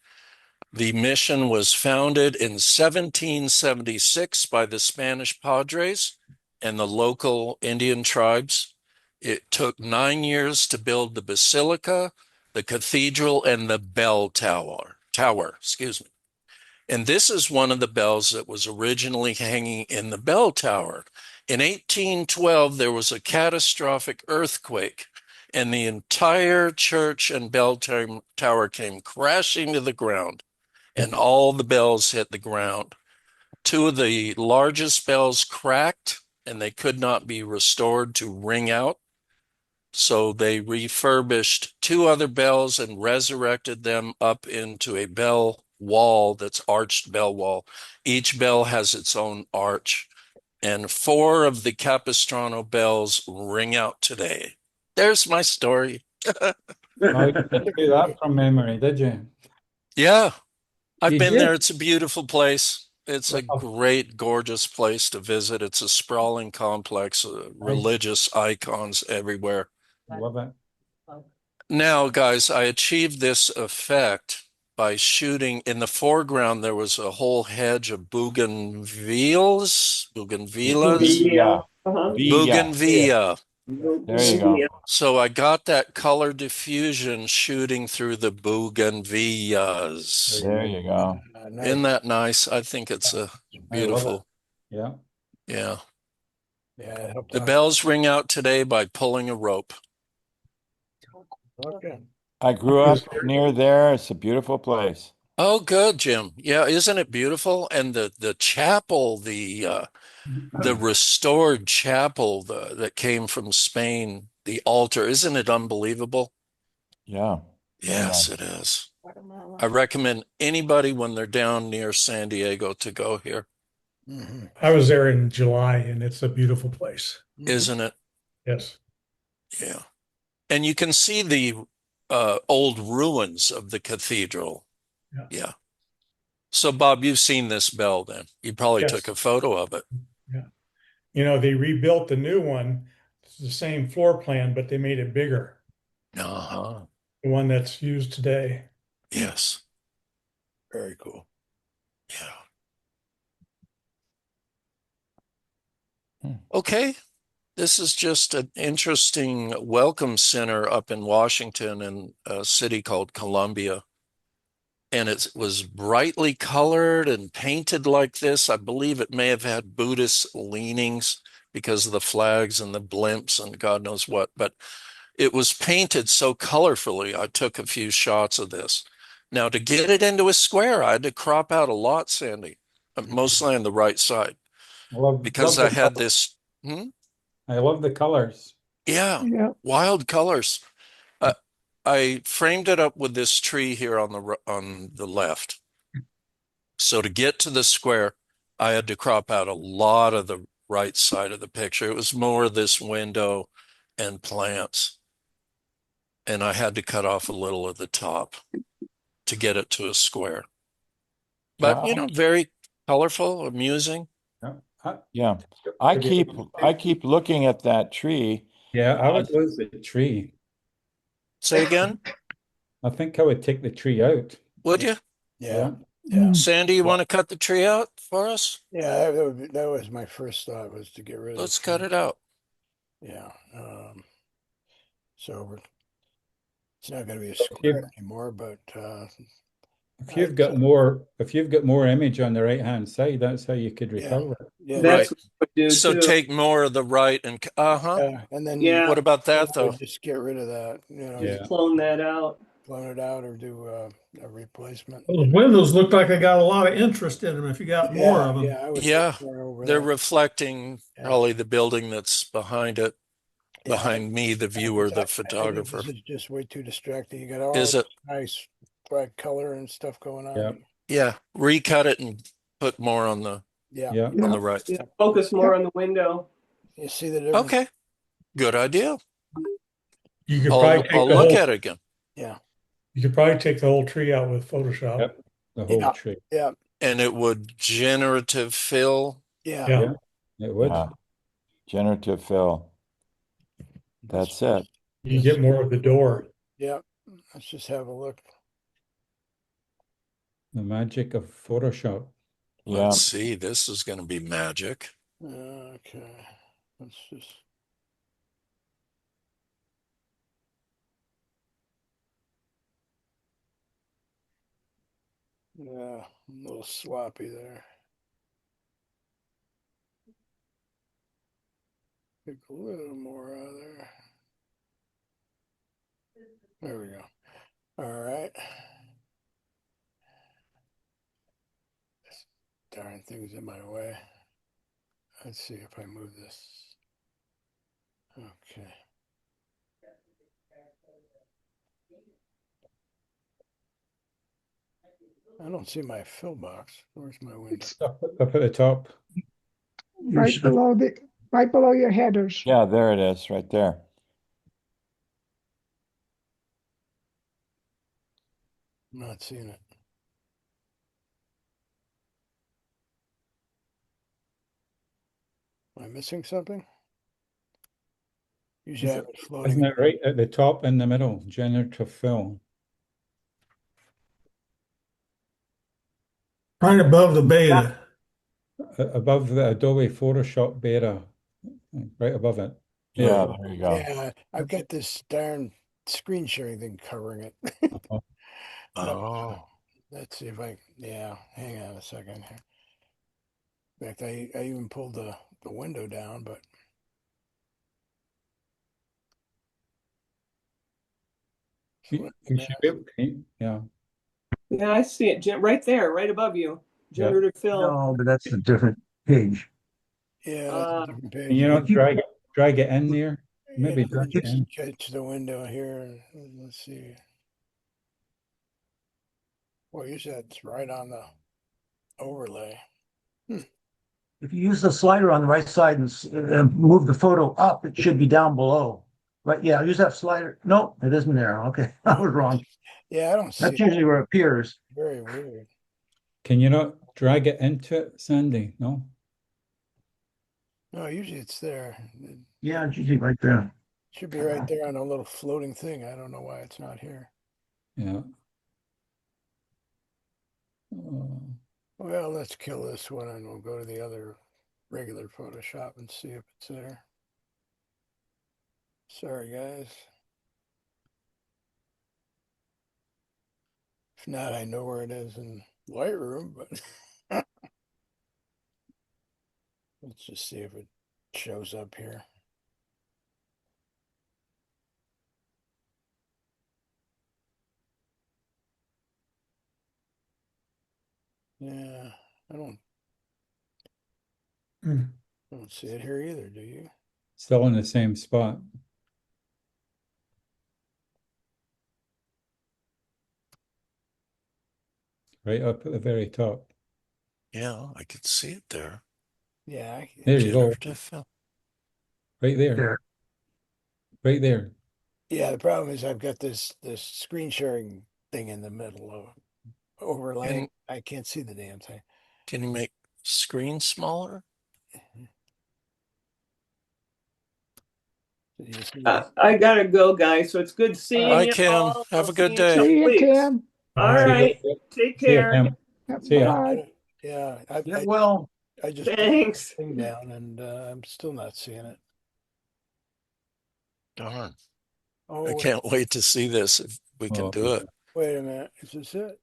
Speaker 4: The mission was founded in 1776 by the Spanish Padres and the local Indian tribes. It took 9 years to build the basilica, the cathedral, and the bell tower. Excuse me. And this is one of the bells that was originally hanging in the bell tower. In 1812, there was a catastrophic earthquake, and the entire church and bell tower came crashing to the ground, and all the bells hit the ground. Two of the largest bells cracked, and they could not be restored to ring out. So they refurbished two other bells and resurrected them up into a bell wall that's arched bell wall. Each bell has its own arch, and four of the Capistrano bells ring out today. There's my story.
Speaker 3: Oh, you didn't do that from memory, did you?
Speaker 4: Yeah, I've
Speaker 3: You
Speaker 4: been there.
Speaker 3: did.
Speaker 4: It's a beautiful place. It's a
Speaker 3: Well,
Speaker 4: great, gorgeous place to visit. It's a sprawling complex,
Speaker 3: nice.
Speaker 4: religious icons everywhere.
Speaker 3: Love it.
Speaker 4: Now, guys, I achieved this effect by shooting in the foreground. There was a whole hedge of bougainvillas,
Speaker 8: Yeah.
Speaker 5: Uh-huh.
Speaker 8: Yeah.
Speaker 4: bougainvillea.
Speaker 8: There you go.
Speaker 4: So I got that color diffusion shooting through the bougainvilleas.
Speaker 8: There you go.
Speaker 4: Isn't
Speaker 1: Nice.
Speaker 4: that nice? I think it's a
Speaker 3: I love it.
Speaker 4: beautiful,
Speaker 3: Yeah.
Speaker 4: yeah.
Speaker 1: Yeah, it helped
Speaker 4: The
Speaker 1: out.
Speaker 4: bells ring out today by pulling a rope.
Speaker 1: Okay.
Speaker 8: I grew up near there. It's a beautiful place.
Speaker 4: Oh, good, Jim. Yeah, isn't it beautiful? And the chapel, the restored chapel that came from Spain, the altar, isn't it unbelievable?
Speaker 8: Yeah. Very
Speaker 4: Yes,
Speaker 8: nice.
Speaker 4: it is. I
Speaker 7: Guatemala.
Speaker 4: recommend anybody when they're down near San Diego to go here,
Speaker 1: Mm-hmm.
Speaker 6: I was there in July and it's a beautiful place.
Speaker 4: isn't it?
Speaker 6: Yes.
Speaker 4: Yeah. And you can see the old ruins of the cathedral.
Speaker 6: Yeah.
Speaker 4: Yeah. So, Bob, you've seen this bell then. You probably
Speaker 6: Yes.
Speaker 4: took a photo of it.
Speaker 6: Yeah. You know, they rebuilt the new one. It's the same floor plan, but they made it bigger.
Speaker 4: Uh-huh.
Speaker 6: The one that's used today.
Speaker 4: Yes.
Speaker 1: Very cool.
Speaker 4: Yeah.
Speaker 8: Hmm.
Speaker 4: Okay. This is just an interesting welcome center up in Washington in a city called Columbia. And it was brightly colored and painted like this. I believe it may have had Buddhist leanings because of the flags and the blimps and God knows what, but it was painted so colorfully. I took a few shots of this. Now, to get it into a square, I had to crop out a lot, Sandy, mostly on the right side, because
Speaker 3: Love
Speaker 4: I
Speaker 3: the
Speaker 4: had
Speaker 3: color.
Speaker 4: this,
Speaker 3: I love the colors.
Speaker 4: yeah,
Speaker 9: Yeah.
Speaker 4: wild colors. Uh, I framed it up with this tree here on the left. So to get to the square, I had to crop out a lot of the right side of the picture. It was more this window and plants. And I had to cut off a little of the top to get it to a square. But,
Speaker 8: Well,
Speaker 4: very colorful, amusing.
Speaker 3: Yeah. I,
Speaker 8: yeah. I
Speaker 3: Have you-
Speaker 8: keep looking at that tree.
Speaker 3: yeah, I would lose the tree.
Speaker 4: Say again,
Speaker 3: I think I would take the tree out.
Speaker 4: would you?
Speaker 1: Yeah.
Speaker 3: Yeah.
Speaker 1: Yeah.
Speaker 4: Sandy, you want to cut the tree out for us?
Speaker 1: Yeah. That was my first thought, was to get rid of
Speaker 4: Let's
Speaker 1: the
Speaker 4: cut
Speaker 1: tree.
Speaker 4: it out.
Speaker 1: Yeah. So it's not going to be a
Speaker 3: If you,
Speaker 1: square anymore, but
Speaker 3: if you've got more image on the right hand side, that's how you could
Speaker 1: yeah.
Speaker 3: recover it.
Speaker 1: Yeah.
Speaker 4: Right.
Speaker 5: That's what I would do
Speaker 4: So
Speaker 5: too.
Speaker 4: take more of the right and, uh-huh.
Speaker 1: And then
Speaker 5: Yeah,
Speaker 4: What about
Speaker 1: I
Speaker 4: that, though?
Speaker 1: would just get rid of that,
Speaker 5: just
Speaker 3: Yeah.
Speaker 5: clone that out.
Speaker 1: clone it out or do a replacement.
Speaker 6: Those windows look like they got a lot of interest in them if you got more of them.
Speaker 1: Yeah, I would
Speaker 4: Yeah,
Speaker 1: put more over
Speaker 4: they're
Speaker 1: that.
Speaker 4: reflecting
Speaker 1: Yeah.
Speaker 4: probably the building that's behind it,
Speaker 1: Yeah,
Speaker 4: behind me, the viewer, the photographer.
Speaker 1: This is just way too distracting. You got all
Speaker 4: Is
Speaker 1: this
Speaker 4: it?
Speaker 1: nice bright color and stuff going on.
Speaker 3: Yeah.
Speaker 4: Yeah, recut it and put more on the
Speaker 1: Yeah.
Speaker 3: Yeah.
Speaker 4: on
Speaker 9: Yeah.
Speaker 4: the right.
Speaker 5: Yeah, focus more on the window.
Speaker 1: You see the difference?
Speaker 4: Okay, good idea.
Speaker 6: You could probably take
Speaker 4: I'll
Speaker 6: the
Speaker 4: look
Speaker 6: whole,
Speaker 4: at it again.
Speaker 1: Yeah.
Speaker 6: you could probably take the whole tree out with Photoshop.
Speaker 3: Yep. The whole
Speaker 1: Yeah.
Speaker 3: tree.
Speaker 1: Yeah.
Speaker 4: And it would generative fill.
Speaker 1: Yeah.
Speaker 6: Yeah.
Speaker 3: Yeah. It would.
Speaker 8: Yeah. Generative fill. That's it.
Speaker 6: You get more of the door.
Speaker 1: Yeah. Let's just have a look.
Speaker 3: The magic of Photoshop.
Speaker 8: Yeah.
Speaker 4: Let's see, this is going to be magic.
Speaker 1: Okay. Let's just. Yeah, a little sloppy there. Take a little more out of there. There we go. All right. This darn thing's in my way. Let's see if I move this. Okay. I don't see my fill box. Where's my window?
Speaker 3: It's up at the top.
Speaker 9: Right below your headers.
Speaker 8: Yeah, there it is, right there.
Speaker 1: I'm not seeing it. Am I missing something? Usually I have it floating.
Speaker 3: Isn't it right at the top in the middle, generative fill?
Speaker 6: Right above the beta.
Speaker 3: Above the Adobe Photoshop beta, right above it.
Speaker 8: Yeah,
Speaker 3: There.
Speaker 8: there you go.
Speaker 1: Yeah, I've got this darn screen sharing thing covering it.
Speaker 3: Oh,
Speaker 1: But
Speaker 4: Oh,
Speaker 1: let's see if yeah, hang on a second here. In fact, I even pulled the window down, but
Speaker 3: you should be able to, yeah.
Speaker 5: Yeah, I see it, right there, right above you.
Speaker 3: Yeah.
Speaker 5: Generative fill.
Speaker 10: No, but that's a different page.
Speaker 1: yeah, that's a
Speaker 5: Uh,
Speaker 1: different
Speaker 3: And
Speaker 1: page.
Speaker 3: you know,
Speaker 10: If you,
Speaker 3: drag it in there.
Speaker 1: Yeah,
Speaker 3: Maybe
Speaker 1: let me
Speaker 3: drag it
Speaker 1: just
Speaker 3: in.
Speaker 1: catch the window here. Let's see. Well, usually that's right on the overlay. Hmm.
Speaker 10: if you use the slider on the right side and move the photo up, it should be down below. Right? Yeah, use that slider. Nope, it isn't there. Okay, I was wrong.
Speaker 1: Yeah, I don't see
Speaker 10: That's
Speaker 1: it.
Speaker 10: usually where it appears.
Speaker 1: Very weird.
Speaker 3: Can you not drag it into it, Sandy? No?
Speaker 1: No, usually it's there. It
Speaker 10: Yeah, it's usually right there.
Speaker 1: should be right there on a little floating thing. I don't know why it's not here.
Speaker 3: Yeah. Uh,
Speaker 1: Well, let's kill this one and we'll go to the other regular Photoshop and see if it's there. Sorry, guys. If not, I know where it is in Lightroom, but let's just see if it shows up here. Yeah, I don't
Speaker 6: Hmm.
Speaker 1: don't see it here either, do you?
Speaker 3: Still in the same spot. Right up at the very top.
Speaker 4: yeah, I could see it there.
Speaker 1: Yeah,
Speaker 3: There you go.
Speaker 4: Generative fill.
Speaker 3: Right there.
Speaker 10: There.
Speaker 3: Right there.
Speaker 1: yeah. The problem is I've got this screen sharing thing in the middle of overlaying.
Speaker 4: And
Speaker 1: I can't see the damn thing.
Speaker 4: can you make screen smaller?
Speaker 1: Did you see it?
Speaker 5: I gotta go, guys. So it's good
Speaker 1: All
Speaker 5: seeing
Speaker 1: right.
Speaker 4: Bye,
Speaker 5: you
Speaker 4: Kim.
Speaker 5: all. I'll
Speaker 4: Have a
Speaker 5: see
Speaker 4: good
Speaker 5: you in a couple
Speaker 4: day.
Speaker 9: See you,
Speaker 5: weeks.
Speaker 9: Kim.
Speaker 5: All
Speaker 6: All right.
Speaker 5: right. Take
Speaker 3: See you,
Speaker 5: care.
Speaker 3: Tim.
Speaker 9: Yep,
Speaker 3: See ya.
Speaker 9: bye.
Speaker 1: Yeah,
Speaker 10: Get well.
Speaker 1: I just put
Speaker 5: Thanks.
Speaker 1: the thing down and I'm still not seeing it.
Speaker 4: Darn. I
Speaker 1: Oh,
Speaker 4: can't wait to see this if we can
Speaker 3: Oh,
Speaker 4: do it.
Speaker 1: wait a minute. Is this it?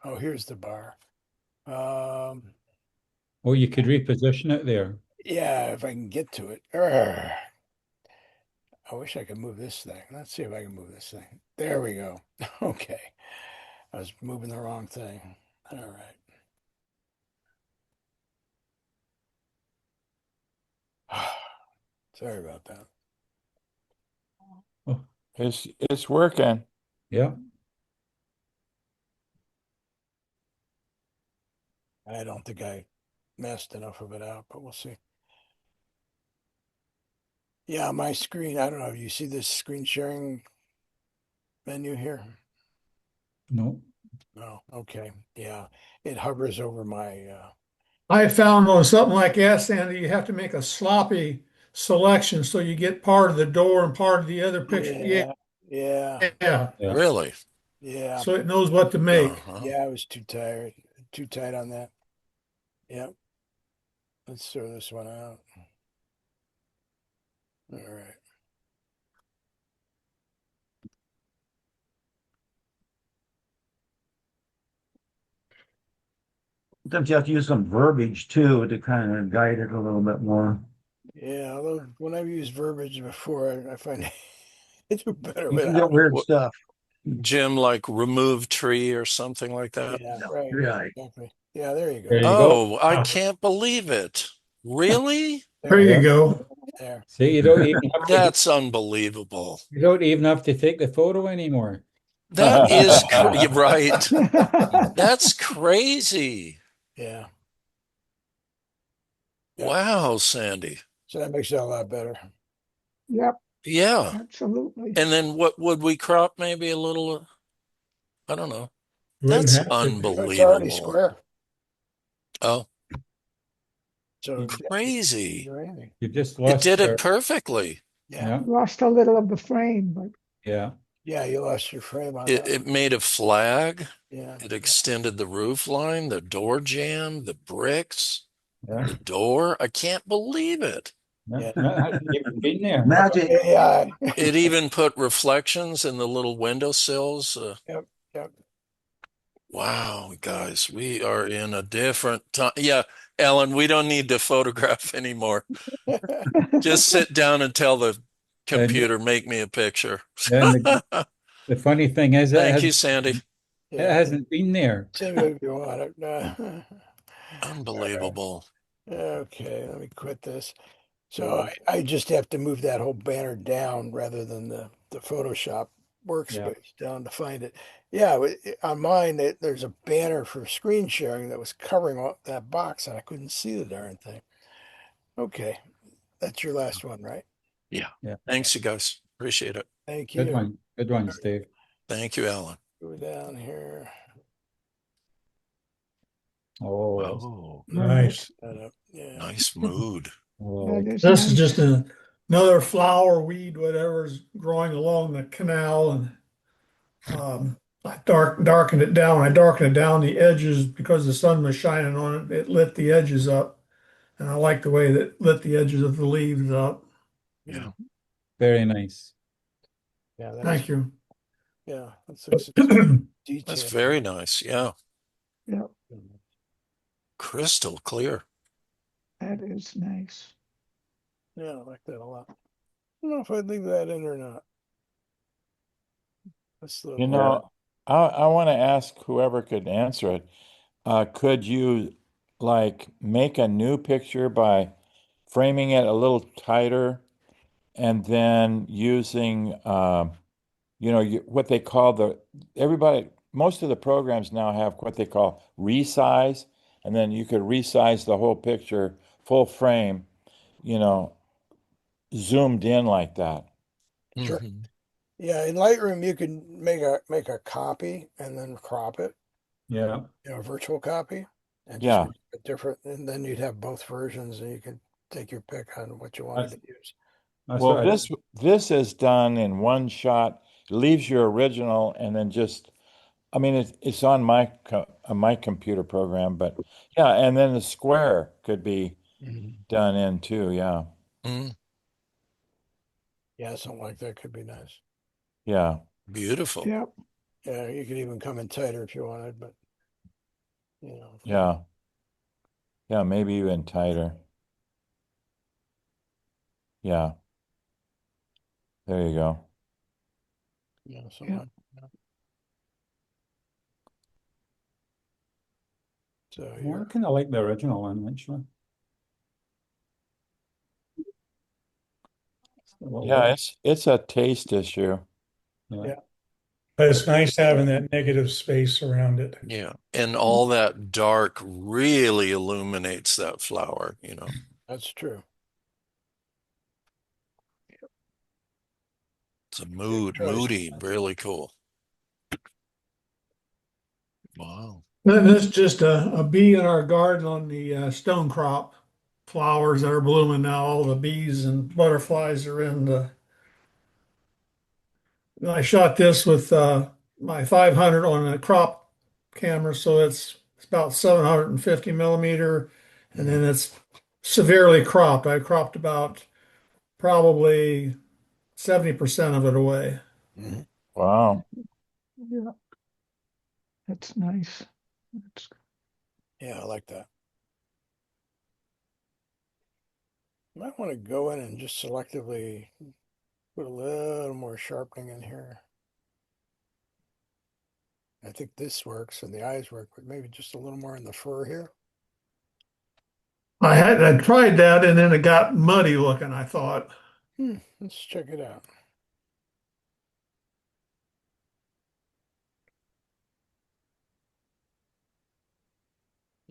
Speaker 1: Oh, here's the bar.
Speaker 3: oh, you could reposition it there.
Speaker 1: Yeah, if I can get to it. Urgh. I wish I could move this thing. Let's see if I can move this thing. There we go. Okay. I was moving the wrong thing. All right. Sorry about that.
Speaker 3: Oh,
Speaker 8: It's working.
Speaker 3: yeah.
Speaker 1: I don't think I messed enough of it out, but we'll see. Yeah, my screen, I don't know. You see this screen sharing menu here?
Speaker 3: No.
Speaker 1: No. Okay. Yeah. It hovers over my
Speaker 6: I found on something like that, Sandy, you have to make a sloppy selection so you get part of the door and part of the other picture. Yeah,
Speaker 1: yeah. Yeah.
Speaker 6: yeah.
Speaker 3: Yeah.
Speaker 4: Really?
Speaker 1: Yeah.
Speaker 6: So it knows what to make.
Speaker 4: Uh-huh.
Speaker 1: Yeah, I was too tired. Too tight on that. Yep. Let's throw this one out. All right.
Speaker 10: Sometimes you have to use some verbiage too to kind of guide it a little bit more.
Speaker 1: Yeah, although when I've used verbiage before, I find I do better
Speaker 10: You can get
Speaker 1: without it.
Speaker 10: weird
Speaker 4: What,
Speaker 10: stuff.
Speaker 4: Jim, like remove tree or something like that?
Speaker 1: Yeah,
Speaker 10: Yeah,
Speaker 1: right.
Speaker 10: right.
Speaker 1: Exactly. Yeah, there you
Speaker 3: There
Speaker 1: go.
Speaker 3: you go.
Speaker 4: Oh, I can't believe it. Really?
Speaker 6: There
Speaker 1: There,
Speaker 6: you
Speaker 3: Yeah.
Speaker 6: go.
Speaker 1: there.
Speaker 3: See,
Speaker 4: That's unbelievable.
Speaker 3: you don't even have to take the photo anymore.
Speaker 4: That is you're right.
Speaker 3: Mm.
Speaker 4: That's crazy.
Speaker 1: Yeah. Yep.
Speaker 4: Wow, Sandy.
Speaker 1: So that makes it a lot better.
Speaker 9: Yep,
Speaker 4: Yeah.
Speaker 9: absolutely.
Speaker 4: And then what would we crop maybe a little, I don't know.
Speaker 2: You wouldn't
Speaker 4: That's
Speaker 2: have to be.
Speaker 1: It's already
Speaker 4: unbelievable.
Speaker 1: square,
Speaker 4: Oh,
Speaker 1: so
Speaker 3: You,
Speaker 1: you can
Speaker 4: crazy.
Speaker 1: do anything.
Speaker 3: you just
Speaker 4: It
Speaker 3: lost
Speaker 4: did it
Speaker 3: your,
Speaker 4: perfectly.
Speaker 1: Yeah,
Speaker 3: yeah,
Speaker 9: Lost a little of the frame, but
Speaker 3: yeah,
Speaker 1: yeah, you lost your frame on
Speaker 4: It,
Speaker 1: that.
Speaker 4: it made a flag.
Speaker 1: Yeah,
Speaker 4: It extended the roof line, the door jamb, the bricks,
Speaker 3: yeah.
Speaker 4: the door. I can't believe it.
Speaker 3: Yeah,
Speaker 1: yeah.
Speaker 3: that hasn't even been there.
Speaker 10: Magic.
Speaker 1: AI.
Speaker 4: It even put reflections in the little windowsills.
Speaker 1: Yep, yep.
Speaker 4: Wow, guys, we are in a different time. Yeah, Ellen, we don't need to photograph anymore. Just sit down and tell the
Speaker 3: And
Speaker 4: computer, make me a picture.
Speaker 3: then the funny thing is,
Speaker 4: Thank you, Sandy.
Speaker 3: it
Speaker 1: Yeah,
Speaker 3: hasn't been there.
Speaker 1: same if you want it. No.
Speaker 4: Unbelievable.
Speaker 1: Okay, let me quit this. So
Speaker 3: So,
Speaker 1: I just have to move that whole banner down rather than the Photoshop
Speaker 3: yeah,
Speaker 1: workspace down to find it. Yeah, on mine, there's a banner for screen sharing that was covering all that box, and I couldn't see the darn thing. Okay, that's your last one, right?
Speaker 4: Yeah.
Speaker 3: yeah.
Speaker 4: Thanks, you guys. Appreciate it.
Speaker 1: Thank
Speaker 3: Good
Speaker 1: you.
Speaker 3: one. Good one, Steve.
Speaker 4: Thank you, Ellen.
Speaker 1: Go down here.
Speaker 3: Oh, that's,
Speaker 4: Oh,
Speaker 2: Nice.
Speaker 1: That up. Yeah.
Speaker 4: nice mood.
Speaker 3: oh,
Speaker 9: that
Speaker 3: like,
Speaker 9: is
Speaker 6: This is
Speaker 9: nice.
Speaker 6: just another flower, weed, whatever's growing along the canal, and I darkened it down. I darkened it down the edges because the sun was shining on it. It lit the edges up, and I like the way that lit the edges of the leaves up.
Speaker 4: Yeah.
Speaker 3: very nice.
Speaker 1: Yeah, that is.
Speaker 6: Thank you.
Speaker 1: Yeah, that's looks
Speaker 4: That's
Speaker 1: detailed.
Speaker 4: very nice. Yeah.
Speaker 9: Yeah,
Speaker 4: Crystal clear.
Speaker 9: that is nice.
Speaker 1: Yeah, I like that a lot. I don't know if I'd leave that in or not. That's the
Speaker 8: You
Speaker 3: Yeah.
Speaker 8: know, I want to ask whoever could answer it. Could you like make a new picture by framing it a little tighter and then using, what they call most of the programs now have what they call resize, and then you could resize the whole picture full frame, you know, zoomed in like that.
Speaker 1: sure.
Speaker 4: Hmm.
Speaker 1: Yeah, in Lightroom you can make a copy and then crop it,
Speaker 3: Yeah.
Speaker 1: a virtual copy, and just
Speaker 8: Yeah.
Speaker 1: make it different. And then you'd have both versions, and you can take your pick on what you wanted
Speaker 3: That's,
Speaker 1: to use.
Speaker 3: that's
Speaker 8: Well,
Speaker 3: what I,
Speaker 8: this is done in one shot. It leaves your original and then just, I mean, it's on my computer program, but yeah, and then the square could be
Speaker 1: Mhm.
Speaker 8: done in too. Yeah,
Speaker 4: Mm,
Speaker 1: Yeah, something like that could be nice.
Speaker 8: yeah,
Speaker 4: beautiful.
Speaker 9: Yeah,
Speaker 1: Yeah, you could even come in tighter if you wanted, but you know,
Speaker 8: yeah, yeah. Maybe even tighter. Yeah, there you go.
Speaker 1: something
Speaker 9: yeah,
Speaker 1: like that. So
Speaker 3: well, I
Speaker 1: you're
Speaker 3: kind of like the original one, actually. A little
Speaker 8: Yeah,
Speaker 3: bit.
Speaker 8: it's a taste issue.
Speaker 3: Yeah.
Speaker 1: yeah.
Speaker 2: But it's nice having that negative space around it.
Speaker 4: Yeah. And all that dark really illuminates that flower.
Speaker 1: That's true.
Speaker 4: It's a
Speaker 1: Good choice.
Speaker 4: moody, really cool. Wow.
Speaker 6: Then this is just a bee in our garden on the stone crop flowers that are blooming now. All the bees and butterflies are in the. And I shot this with my 500 on a crop camera, so it's about 750 millimeter, and
Speaker 1: Mhm.
Speaker 6: then it's severely cropped. I cropped about probably 70% of it away.
Speaker 1: Mhm.
Speaker 8: Wow.
Speaker 9: yeah, that's nice. That's,
Speaker 1: Yeah, I like that. Might want to go in and just selectively put a little more sharpening in here. I think this works and the eyes work, but maybe just a little more in the fur here.
Speaker 6: I tried that, and then it got muddy looking, I thought.
Speaker 1: Let's check it out.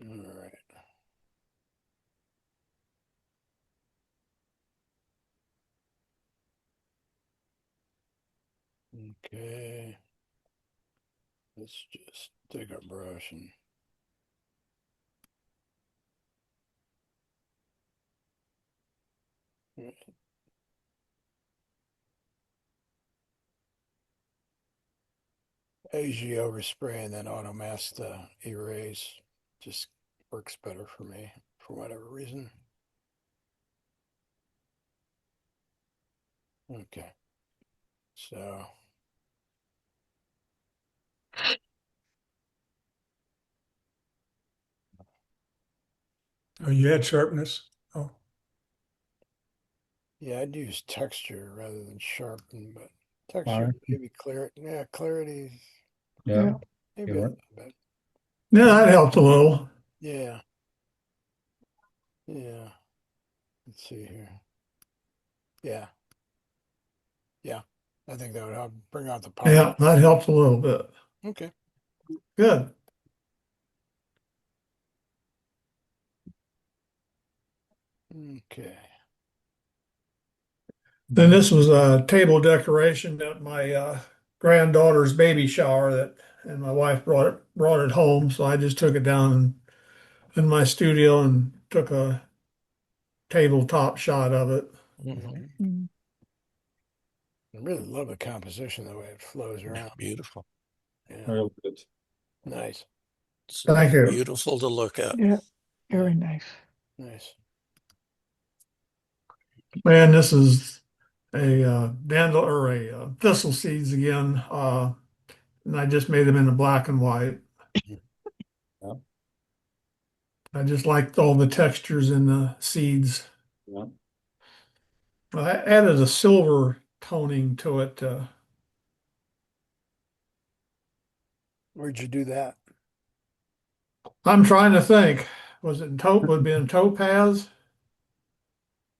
Speaker 1: All right. Okay. Let's just take our brush and I usually overspray and then auto mask the erase. Just works better for me for whatever reason. Okay. So
Speaker 2: Oh, you had sharpness. Oh,
Speaker 1: yeah, I'd use texture rather than sharpen, but texture
Speaker 3: Clarity.
Speaker 1: maybe clarity. Yeah, clarity
Speaker 3: Yeah.
Speaker 9: Yeah.
Speaker 1: maybe a
Speaker 3: Yeah.
Speaker 1: little bit.
Speaker 6: Yeah, that helped a little.
Speaker 1: Yeah. Yeah. Let's see here. Yeah. Yeah. I think that would help bring out the power.
Speaker 6: Yeah, that helped a little bit.
Speaker 1: Okay.
Speaker 6: Good.
Speaker 1: Okay.
Speaker 6: Then this was a table decoration at my granddaughter's baby shower and my wife brought it home. So I just took it down in my studio and took a tabletop shot of it.
Speaker 4: Mhm.
Speaker 9: Mm.
Speaker 1: I really love the composition, the way it flows
Speaker 4: Yeah,
Speaker 1: around.
Speaker 4: beautiful.
Speaker 1: Yeah.
Speaker 3: Real good.
Speaker 1: Nice.
Speaker 4: It's
Speaker 6: Thank you.
Speaker 4: beautiful to look at.
Speaker 9: Yeah.
Speaker 1: Yeah.
Speaker 9: Very nice.
Speaker 1: Nice.
Speaker 6: And this is a dandel or a thistle seeds again. And I just made them into black and white.
Speaker 3: Yeah.
Speaker 6: I just liked all the textures in the seeds.
Speaker 3: Yeah.
Speaker 6: I added a silver toning to it.
Speaker 1: Where'd you do that?
Speaker 6: I'm trying to think. Was it in would it be in topaz?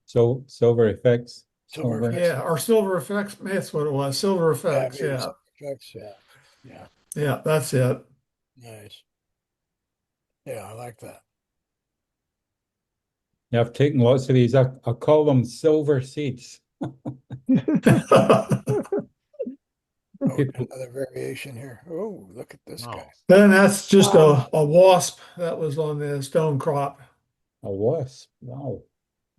Speaker 3: So silver effects.
Speaker 1: Silver
Speaker 3: Silver.
Speaker 1: effects.
Speaker 6: Yeah, or silver effects. That's what it was. Silver
Speaker 1: Yeah,
Speaker 6: effects.
Speaker 1: maybe
Speaker 6: Yeah,
Speaker 1: silver effects. Yeah. Yeah.
Speaker 6: yeah, that's it.
Speaker 1: Nice. Yeah, I like that.
Speaker 3: Yeah, I've taken lots of these. I call them silver seeds.
Speaker 1: Oh,
Speaker 3: People,
Speaker 1: another variation here. Oh, look at this guy.
Speaker 10: Wow.
Speaker 6: Then that's just
Speaker 9: Wow.
Speaker 6: a wasp that was on the stone crop.
Speaker 3: a wasp. Wow.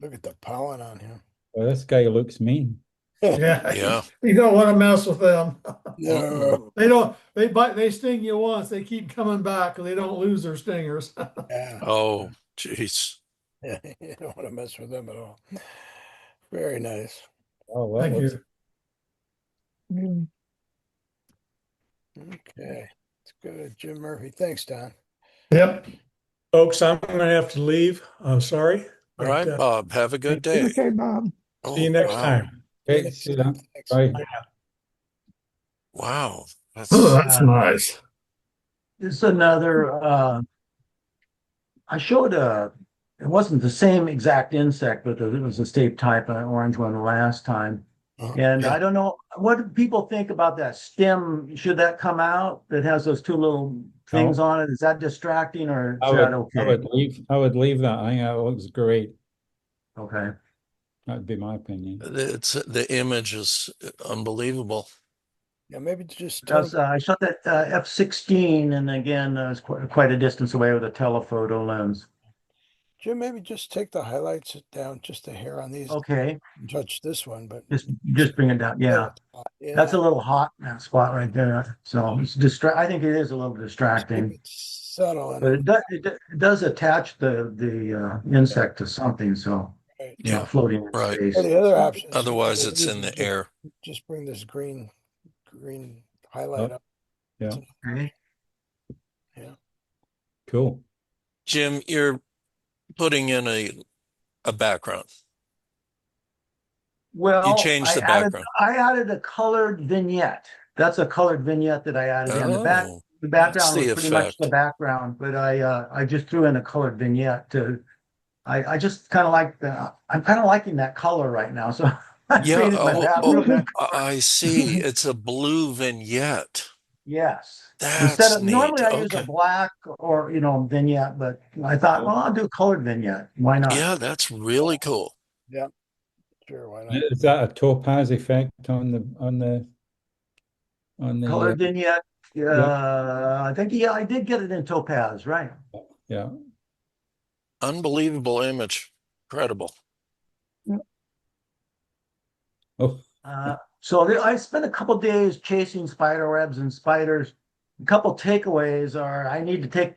Speaker 1: Look at the pollen on him.
Speaker 3: Well, this guy looks mean.
Speaker 6: Yeah,
Speaker 4: Yeah.
Speaker 6: you don't want to mess with them.
Speaker 4: Mm-mm.
Speaker 1: No.
Speaker 6: They don't. They bite. They sting you once. They keep coming back. They don't lose their stingers.
Speaker 1: Yeah.
Speaker 4: Oh, jeez.
Speaker 1: Yeah. You don't want to mess with them at all. Very nice.
Speaker 3: Oh, that
Speaker 6: Thank
Speaker 3: looks.
Speaker 6: you.
Speaker 9: Really.
Speaker 1: Okay. It's good. Jim Murphy. Thanks, Don.
Speaker 6: Yep. Folks, I'm going to have to leave. I'm sorry,
Speaker 4: All
Speaker 6: but
Speaker 4: right, Bob. Have a good day.
Speaker 9: Okay, Bob.
Speaker 6: see you
Speaker 4: Oh,
Speaker 6: next
Speaker 4: wow.
Speaker 6: time.
Speaker 1: See you
Speaker 3: Okay,
Speaker 1: next
Speaker 3: see
Speaker 1: time.
Speaker 3: that.
Speaker 1: Thanks.
Speaker 3: Bye.
Speaker 4: Wow.
Speaker 6: Oh,
Speaker 4: That's
Speaker 6: that's nice.
Speaker 10: This is another, I showed it wasn't the same exact insect, but it was the same type, an orange one last time. And
Speaker 4: yeah.
Speaker 10: I don't know, what do people think about that stem? Should that come out? That has those two little things
Speaker 3: No.
Speaker 10: on it? Is that distracting or
Speaker 3: I
Speaker 10: is that
Speaker 3: would, I
Speaker 10: okay?
Speaker 3: would leave. I would leave that. I think that looks great.
Speaker 10: Okay.
Speaker 3: That'd be my opinion.
Speaker 4: It's the image is unbelievable.
Speaker 1: Yeah, maybe just
Speaker 10: That
Speaker 1: tone.
Speaker 10: was, I shot that F16 and again, it's quite a distance away with a telephoto lens.
Speaker 1: Jim, maybe just take the highlights down just a hair on these.
Speaker 10: Okay,
Speaker 1: Touch this one, but
Speaker 10: just bring it down. Yeah. That's
Speaker 1: yeah,
Speaker 10: a little hot, that spot right there. So it's I think it is a little
Speaker 1: just keep
Speaker 10: distracting,
Speaker 1: it subtle and
Speaker 10: but it does attach the insect to something. So
Speaker 1: right.
Speaker 10: it's not
Speaker 4: Yeah.
Speaker 10: floating in
Speaker 4: Right.
Speaker 1: Or
Speaker 10: space.
Speaker 1: the other option is
Speaker 4: Otherwise,
Speaker 1: maybe
Speaker 4: it's
Speaker 1: you
Speaker 4: in
Speaker 1: can
Speaker 4: the air.
Speaker 1: just bring this green
Speaker 3: Oh,
Speaker 1: highlight up.
Speaker 3: yeah,
Speaker 10: Okay.
Speaker 1: Yeah.
Speaker 3: cool.
Speaker 4: Jim, you're putting in a background. You
Speaker 10: Well,
Speaker 4: changed the background.
Speaker 10: I added a colored vignette. That's a colored vignette that I added in.
Speaker 4: Oh,
Speaker 10: The
Speaker 4: that's
Speaker 10: background
Speaker 4: the
Speaker 10: was pretty much the
Speaker 4: effect.
Speaker 10: background, but I just threw in a colored vignette to I just kind of like I'm kind of liking that color right now. So I
Speaker 4: Yeah.
Speaker 10: painted my
Speaker 4: Oh,
Speaker 10: bathroom that color.
Speaker 4: I see. It's a blue vignette.
Speaker 10: Yes. Instead
Speaker 4: That's
Speaker 10: of
Speaker 4: neat.
Speaker 10: normally I use a
Speaker 4: Okay.
Speaker 10: black or vignette, but I thought, well, I'll do a colored vignette. Why not?
Speaker 4: Yeah, that's really cool.
Speaker 1: Yeah, sure, why not?
Speaker 3: Is that a topaz effect on the
Speaker 10: Colored vignette. I think, yeah, I did get it in topaz, right?
Speaker 3: Yeah.
Speaker 4: Unbelievable image. Incredible.
Speaker 3: Oh,
Speaker 10: So I spent a couple days chasing spider webs and spiders. A couple takeaways are I need to take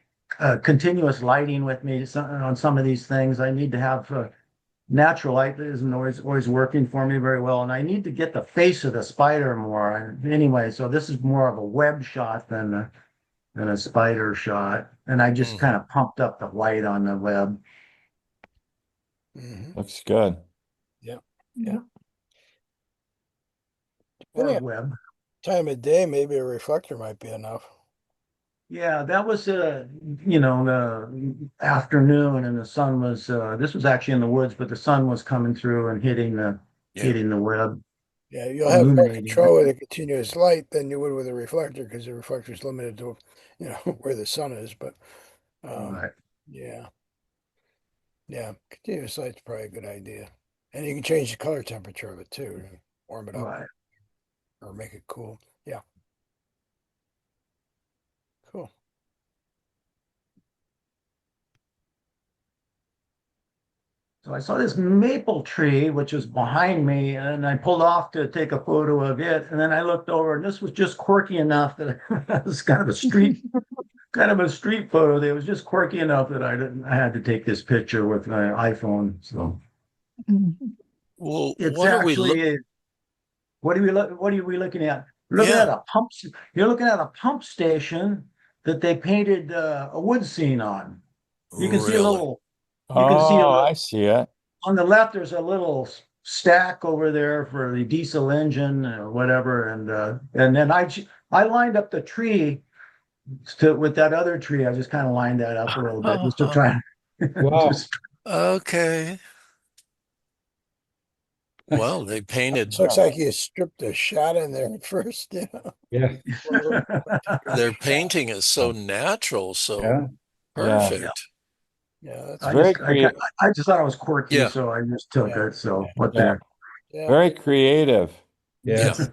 Speaker 10: continuous lighting with me on some of these things. I need to have natural light that isn't always working for me very well, and I need to get the face of the spider more. Anyway, so this is more of a web shot than a spider shot, and I just kind of pumped up the light on the web.
Speaker 8: Looks good.
Speaker 1: Yeah.
Speaker 9: Yeah.
Speaker 10: Or
Speaker 1: Depending on
Speaker 10: web.
Speaker 1: time of day, maybe a reflector might be enough.
Speaker 10: Yeah, that was the afternoon, and the sun was this was actually in the woods, but the sun was coming through and
Speaker 4: Yeah.
Speaker 10: hitting the web,
Speaker 1: Yeah, you'll have more
Speaker 10: illuminating it.
Speaker 1: control with a continuous light than you would with a reflector because the reflector is limited to, where the sun is. But
Speaker 10: Right,
Speaker 1: yeah, yeah, continuous light's probably a good idea. And you can change the color temperature of it too, to warm it up
Speaker 10: right.
Speaker 1: or make it cool. Yeah, cool.
Speaker 10: So I saw this maple tree, which was behind me, and I pulled off to take a photo of it. And then I looked over, and this was just quirky enough that it was kind of a street photo. That was just quirky enough that I had to take this picture with my iPhone. So
Speaker 4: Well,
Speaker 10: it's
Speaker 4: what are we look?
Speaker 10: actually what are we looking at? We're looking at
Speaker 4: Yeah,
Speaker 10: a pump. You're looking at a pump station that they painted a wood scene on. You can see a
Speaker 4: really.
Speaker 10: little. You can see a
Speaker 8: Oh,
Speaker 10: little
Speaker 8: I see it.
Speaker 10: on the left. There's a little stack over there for the diesel engine or whatever, and then I lined up the tree with that other tree. I just kind of lined that up a little bit just to try and
Speaker 3: wow.
Speaker 10: just
Speaker 4: Okay. Well, they painted,
Speaker 1: This looks like you stripped a shot in there at first.
Speaker 3: Yeah.
Speaker 4: their painting is so natural, so
Speaker 3: Yeah.
Speaker 8: Yeah.
Speaker 10: yeah.
Speaker 4: perfect.
Speaker 1: Yeah, that's
Speaker 8: It's
Speaker 10: I
Speaker 1: good.
Speaker 8: very
Speaker 10: just
Speaker 8: creative.
Speaker 10: I just thought it was quirky,
Speaker 4: Yeah,
Speaker 10: so I just took
Speaker 1: Yeah,
Speaker 10: it. So what
Speaker 3: Yeah.
Speaker 10: the
Speaker 1: yeah.
Speaker 8: Very creative.
Speaker 4: yeah.
Speaker 3: Yes.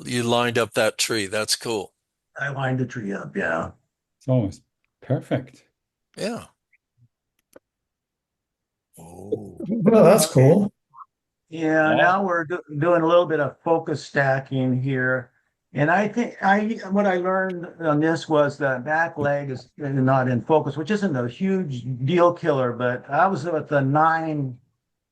Speaker 4: You lined up that tree. That's cool.
Speaker 10: I lined the tree up. Yeah.
Speaker 3: It's almost perfect.
Speaker 4: Yeah. Oh,
Speaker 6: Well, that's cool.
Speaker 10: Yeah,
Speaker 8: Yeah.
Speaker 10: now we're doing a little bit of focus stacking here. And I think what I learned on this was the back leg is not in focus, which isn't a huge deal killer, but I was at the 9.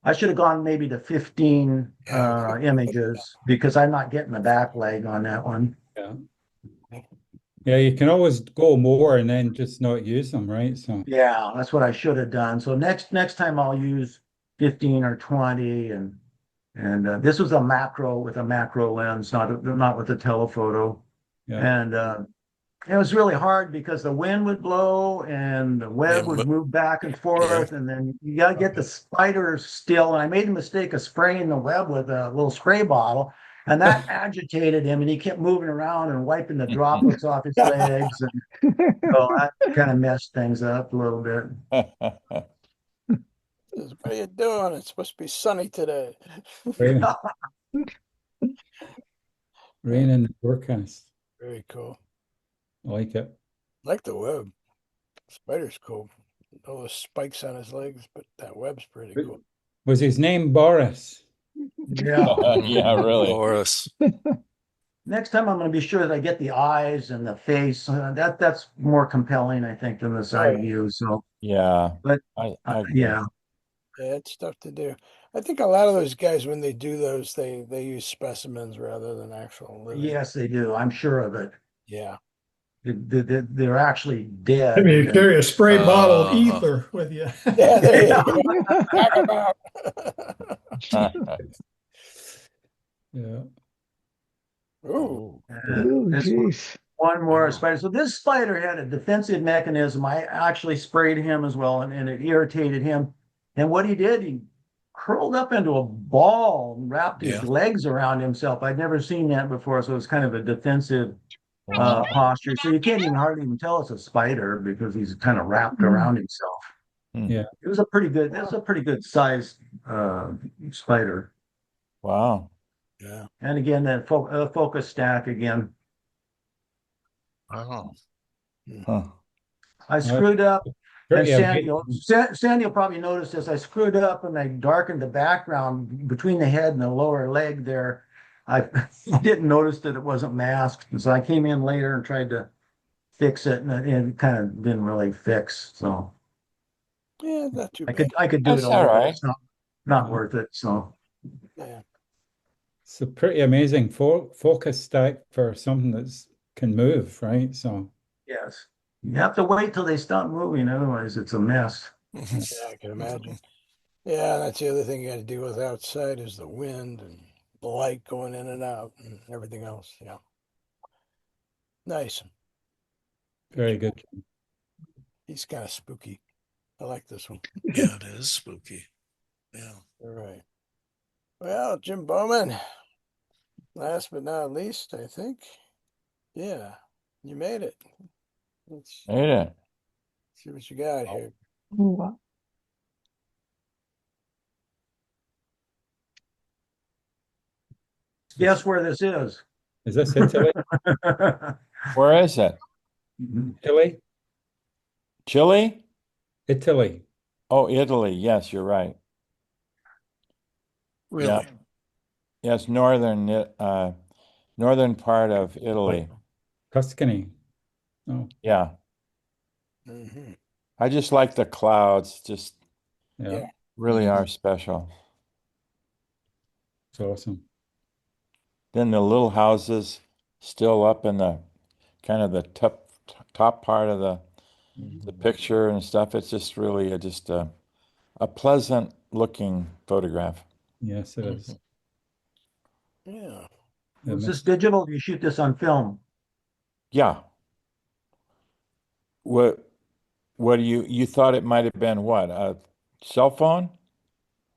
Speaker 10: I should have gone maybe to 15
Speaker 1: Yeah.
Speaker 10: images because I'm not getting the back leg on that one.
Speaker 3: Yeah. Yeah, you can always go more and then just not use them, right? So
Speaker 10: Yeah, that's what I should have done. So next time I'll use 15 or 20, and this was a macro with a macro lens, not with a telephoto.
Speaker 3: yeah.
Speaker 10: And it was really hard because the wind would blow and the web would
Speaker 4: and
Speaker 10: move back and
Speaker 4: yeah.
Speaker 10: forth, and then you got to get the spider still. And I made the mistake of spraying the web with a little spray bottle, and that agitated him, and he kept moving around and wiping the droplets off his legs, and so that kind of messed things up a little bit.
Speaker 1: What are you doing? It's supposed to be sunny today.
Speaker 3: Rain, rain in the forecast.
Speaker 1: Very cool.
Speaker 3: I like it.
Speaker 1: Like the web. Spider's cool. All those spikes on his legs, but that web's pretty cool.
Speaker 3: Was his name Boris?
Speaker 10: Yeah.
Speaker 8: Yeah, really.
Speaker 4: Boris.
Speaker 10: Next time I'm going to be sure that I get the eyes and the face. That's more compelling, I think, than the side view. So,
Speaker 8: Yeah.
Speaker 10: but
Speaker 8: I agree.
Speaker 10: yeah.
Speaker 1: Yeah, it's tough to do. I think a lot of those guys, when they do those, they use specimens rather than actual living.
Speaker 10: Yes, they do. I'm sure of it.
Speaker 1: Yeah.
Speaker 10: They're actually
Speaker 6: I
Speaker 10: dead.
Speaker 6: mean, you carry a spray bottle of
Speaker 4: Uh-huh.
Speaker 6: ether with you.
Speaker 1: Yeah, there you go. Talk about.
Speaker 3: Yeah.
Speaker 1: Ooh.
Speaker 9: Oh,
Speaker 10: This
Speaker 9: geez.
Speaker 10: one more spider. So this spider had a defensive mechanism. I actually sprayed him as well, and it irritated him. And what he did, he curled up into a ball and wrapped his
Speaker 4: Yeah.
Speaker 10: legs around himself. I'd never seen that before, so it's kind of a defensive
Speaker 8: Wow.
Speaker 10: posture. So you can't even hardly even tell it's a spider because he's kind of wrapped
Speaker 9: Mm.
Speaker 10: around himself.
Speaker 3: Yeah.
Speaker 10: It was a pretty good sized spider.
Speaker 8: Wow.
Speaker 1: Yeah.
Speaker 10: And again, that focus stack again.
Speaker 4: Oh,
Speaker 1: Hmm.
Speaker 4: huh.
Speaker 10: I
Speaker 3: Uh,
Speaker 10: screwed up, and
Speaker 3: Pretty
Speaker 10: Sandy,
Speaker 3: amazing.
Speaker 10: Sandy will probably notice this. I screwed up and I darkened the background between the head and the lower leg there. I didn't notice that it wasn't masked, and so I came in later and tried to fix it, and it kind of didn't really fix. So
Speaker 1: Yeah, not too
Speaker 10: I
Speaker 1: bad.
Speaker 10: could do it
Speaker 4: That's all
Speaker 10: over, but
Speaker 4: right.
Speaker 10: it's not worth it. So
Speaker 1: Yeah.
Speaker 3: It's a pretty amazing focus stack for something that's can move, right? So
Speaker 10: yes, you have to wait till they stop moving, otherwise it's a mess.
Speaker 3: yeah,
Speaker 1: Yeah, I can imagine. Yeah, that's the other thing you got to deal with outside is the wind and the light going in and out and everything else. Yeah. Nice. Good
Speaker 3: very
Speaker 1: job.
Speaker 3: good.
Speaker 1: He's kind of spooky. I like this one.
Speaker 4: Yeah, it is spooky. Yeah.
Speaker 1: All right. Well, Jim Bowman, last but not least, I think. Yeah, you made it. Let's
Speaker 8: Made it.
Speaker 1: see what you got here.
Speaker 9: Ooh,
Speaker 10: Guess where this is?
Speaker 3: Is this Italy?
Speaker 8: Where is it?
Speaker 3: Italy?
Speaker 8: Chile?
Speaker 3: Italy.
Speaker 8: Oh, Italy. Yes, you're right. Yeah.
Speaker 4: Really?
Speaker 8: Yes, northern part of
Speaker 3: Like
Speaker 8: Italy.
Speaker 3: Tuscany. Oh,
Speaker 8: Yeah.
Speaker 1: Hmm.
Speaker 8: I just like the clouds, just
Speaker 3: yeah,
Speaker 1: Yeah.
Speaker 8: really are special.
Speaker 3: it's awesome.
Speaker 8: Then the little houses still up in the kind of the top part of the picture and stuff. It's just really a pleasant looking photograph.
Speaker 3: Yes, it is.
Speaker 4: Mhm.
Speaker 1: Yeah.
Speaker 3: The
Speaker 10: Was this
Speaker 3: mist.
Speaker 10: digital? You shoot this on film?
Speaker 8: Yeah. What do you thought it might have been what? A cell phone?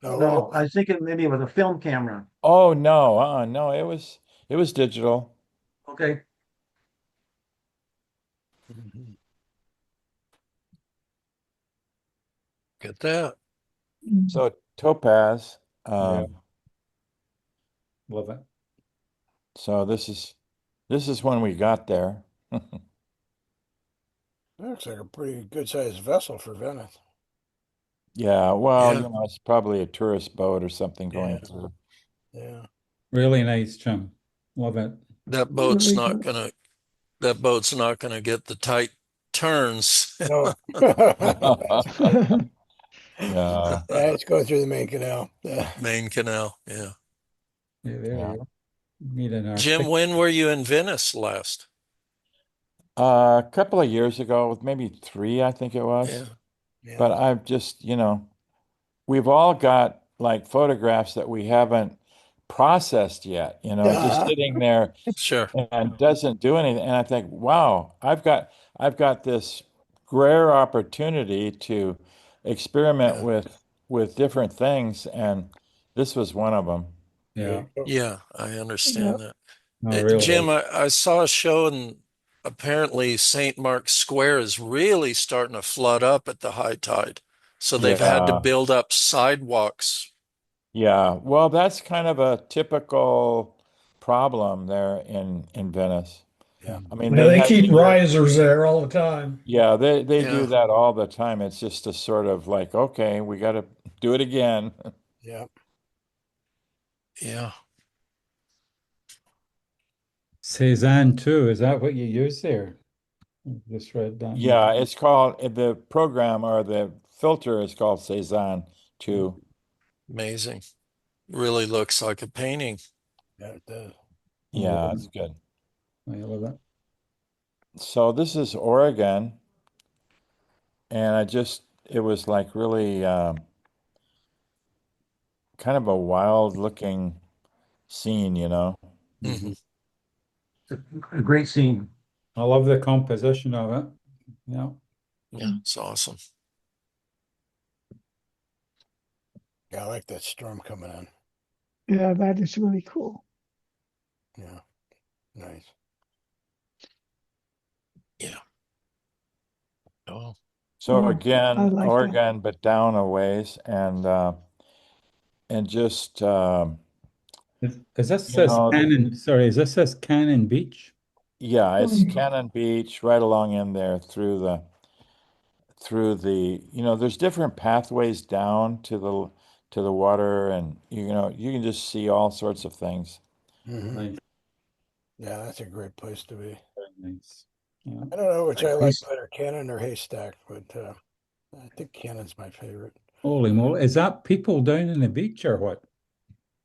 Speaker 1: Oh,
Speaker 10: No, I was thinking maybe it was a film camera.
Speaker 8: Oh no, no, it was digital.
Speaker 10: Okay.
Speaker 1: mhm.
Speaker 4: Get that.
Speaker 8: So topaz.
Speaker 3: Yeah,
Speaker 8: Um,
Speaker 3: love it.
Speaker 8: so this is when we got there.
Speaker 1: Looks like a pretty good sized vessel for Venice.
Speaker 8: Yeah, well,
Speaker 4: Yeah.
Speaker 8: it's probably a tourist boat or something
Speaker 1: Yeah.
Speaker 8: going through.
Speaker 1: Yeah.
Speaker 3: Really nice, Jim. Love it.
Speaker 4: That boat's
Speaker 9: really
Speaker 4: not
Speaker 9: good.
Speaker 4: gonna that boat's not gonna get the tight turns.
Speaker 1: No.
Speaker 8: Yeah,
Speaker 1: Yeah, it's going through the main canal. Yeah.
Speaker 4: Main Canal. Yeah.
Speaker 3: Yeah, there
Speaker 8: yeah.
Speaker 3: you go. Meet an
Speaker 4: Jim,
Speaker 3: Arctic.
Speaker 4: when were you in Venice last?
Speaker 8: A couple of years ago, maybe three, I think it was.
Speaker 4: Yeah.
Speaker 1: Yeah.
Speaker 8: But I've just, we've all got like photographs that we haven't processed yet, just
Speaker 1: Uh-huh.
Speaker 8: sitting there
Speaker 4: Sure.
Speaker 8: and doesn't do anything. And I think, wow, I've got this rare opportunity to experiment
Speaker 1: Yeah.
Speaker 8: with different things, and this was one of them.
Speaker 1: There
Speaker 3: Yeah,
Speaker 1: you go.
Speaker 4: Yeah, I
Speaker 9: Yeah.
Speaker 4: understand that.
Speaker 3: no, really.
Speaker 4: Jim, I saw a show and apparently St. Mark's Square is really starting to flood up at the high tide. So they've had to
Speaker 8: Yeah.
Speaker 4: build up sidewalks.
Speaker 8: Yeah. Well, that's kind of a typical problem there in Venice.
Speaker 1: Yeah.
Speaker 8: I mean,
Speaker 6: Yeah,
Speaker 8: they
Speaker 6: they
Speaker 8: had to
Speaker 6: keep
Speaker 8: do it.
Speaker 6: risers there all the time.
Speaker 8: Yeah, they do
Speaker 4: Yeah.
Speaker 8: that all the time. It's just a sort of like, okay, we got to do it again.
Speaker 1: Yeah.
Speaker 4: Yeah.
Speaker 3: Cézanne too. Is that what you use there? I just read that.
Speaker 8: Yeah, it's called the program or the filter is called Cézanne too.
Speaker 4: Amazing. Really looks like a painting.
Speaker 1: Yeah, it does.
Speaker 3: I love
Speaker 8: Yeah,
Speaker 3: it.
Speaker 8: it's good.
Speaker 3: I love it.
Speaker 8: So this is Oregon, and it was like really kind of a wild looking scene.
Speaker 3: Mhm.
Speaker 4: Mhm.
Speaker 10: It's a great scene.
Speaker 3: I love the composition of it. Yeah.
Speaker 4: Yeah, it's awesome.
Speaker 1: Yeah, I like that storm coming in.
Speaker 9: Yeah, that is really cool.
Speaker 1: Yeah. Nice.
Speaker 4: Yeah. Oh,
Speaker 8: So
Speaker 9: Yeah, I
Speaker 8: again,
Speaker 9: like that.
Speaker 8: Oregon, but down a ways, and just
Speaker 3: Is this
Speaker 8: you
Speaker 3: says
Speaker 8: know,
Speaker 3: Cannon? Sorry, is this says Cannon Beach?
Speaker 8: yeah, it's Cannon Beach right along in there through the, there's different pathways down to the water, and you can just see all sorts of things.
Speaker 3: Nice,
Speaker 1: Yeah, that's a great place to be.
Speaker 3: very nice. Yeah.
Speaker 1: I don't know which I like
Speaker 10: Nice.
Speaker 1: better, Cannon or Haystack, but I think Cannon's my favorite.
Speaker 3: Holy moly, is that people down in the beach or what? At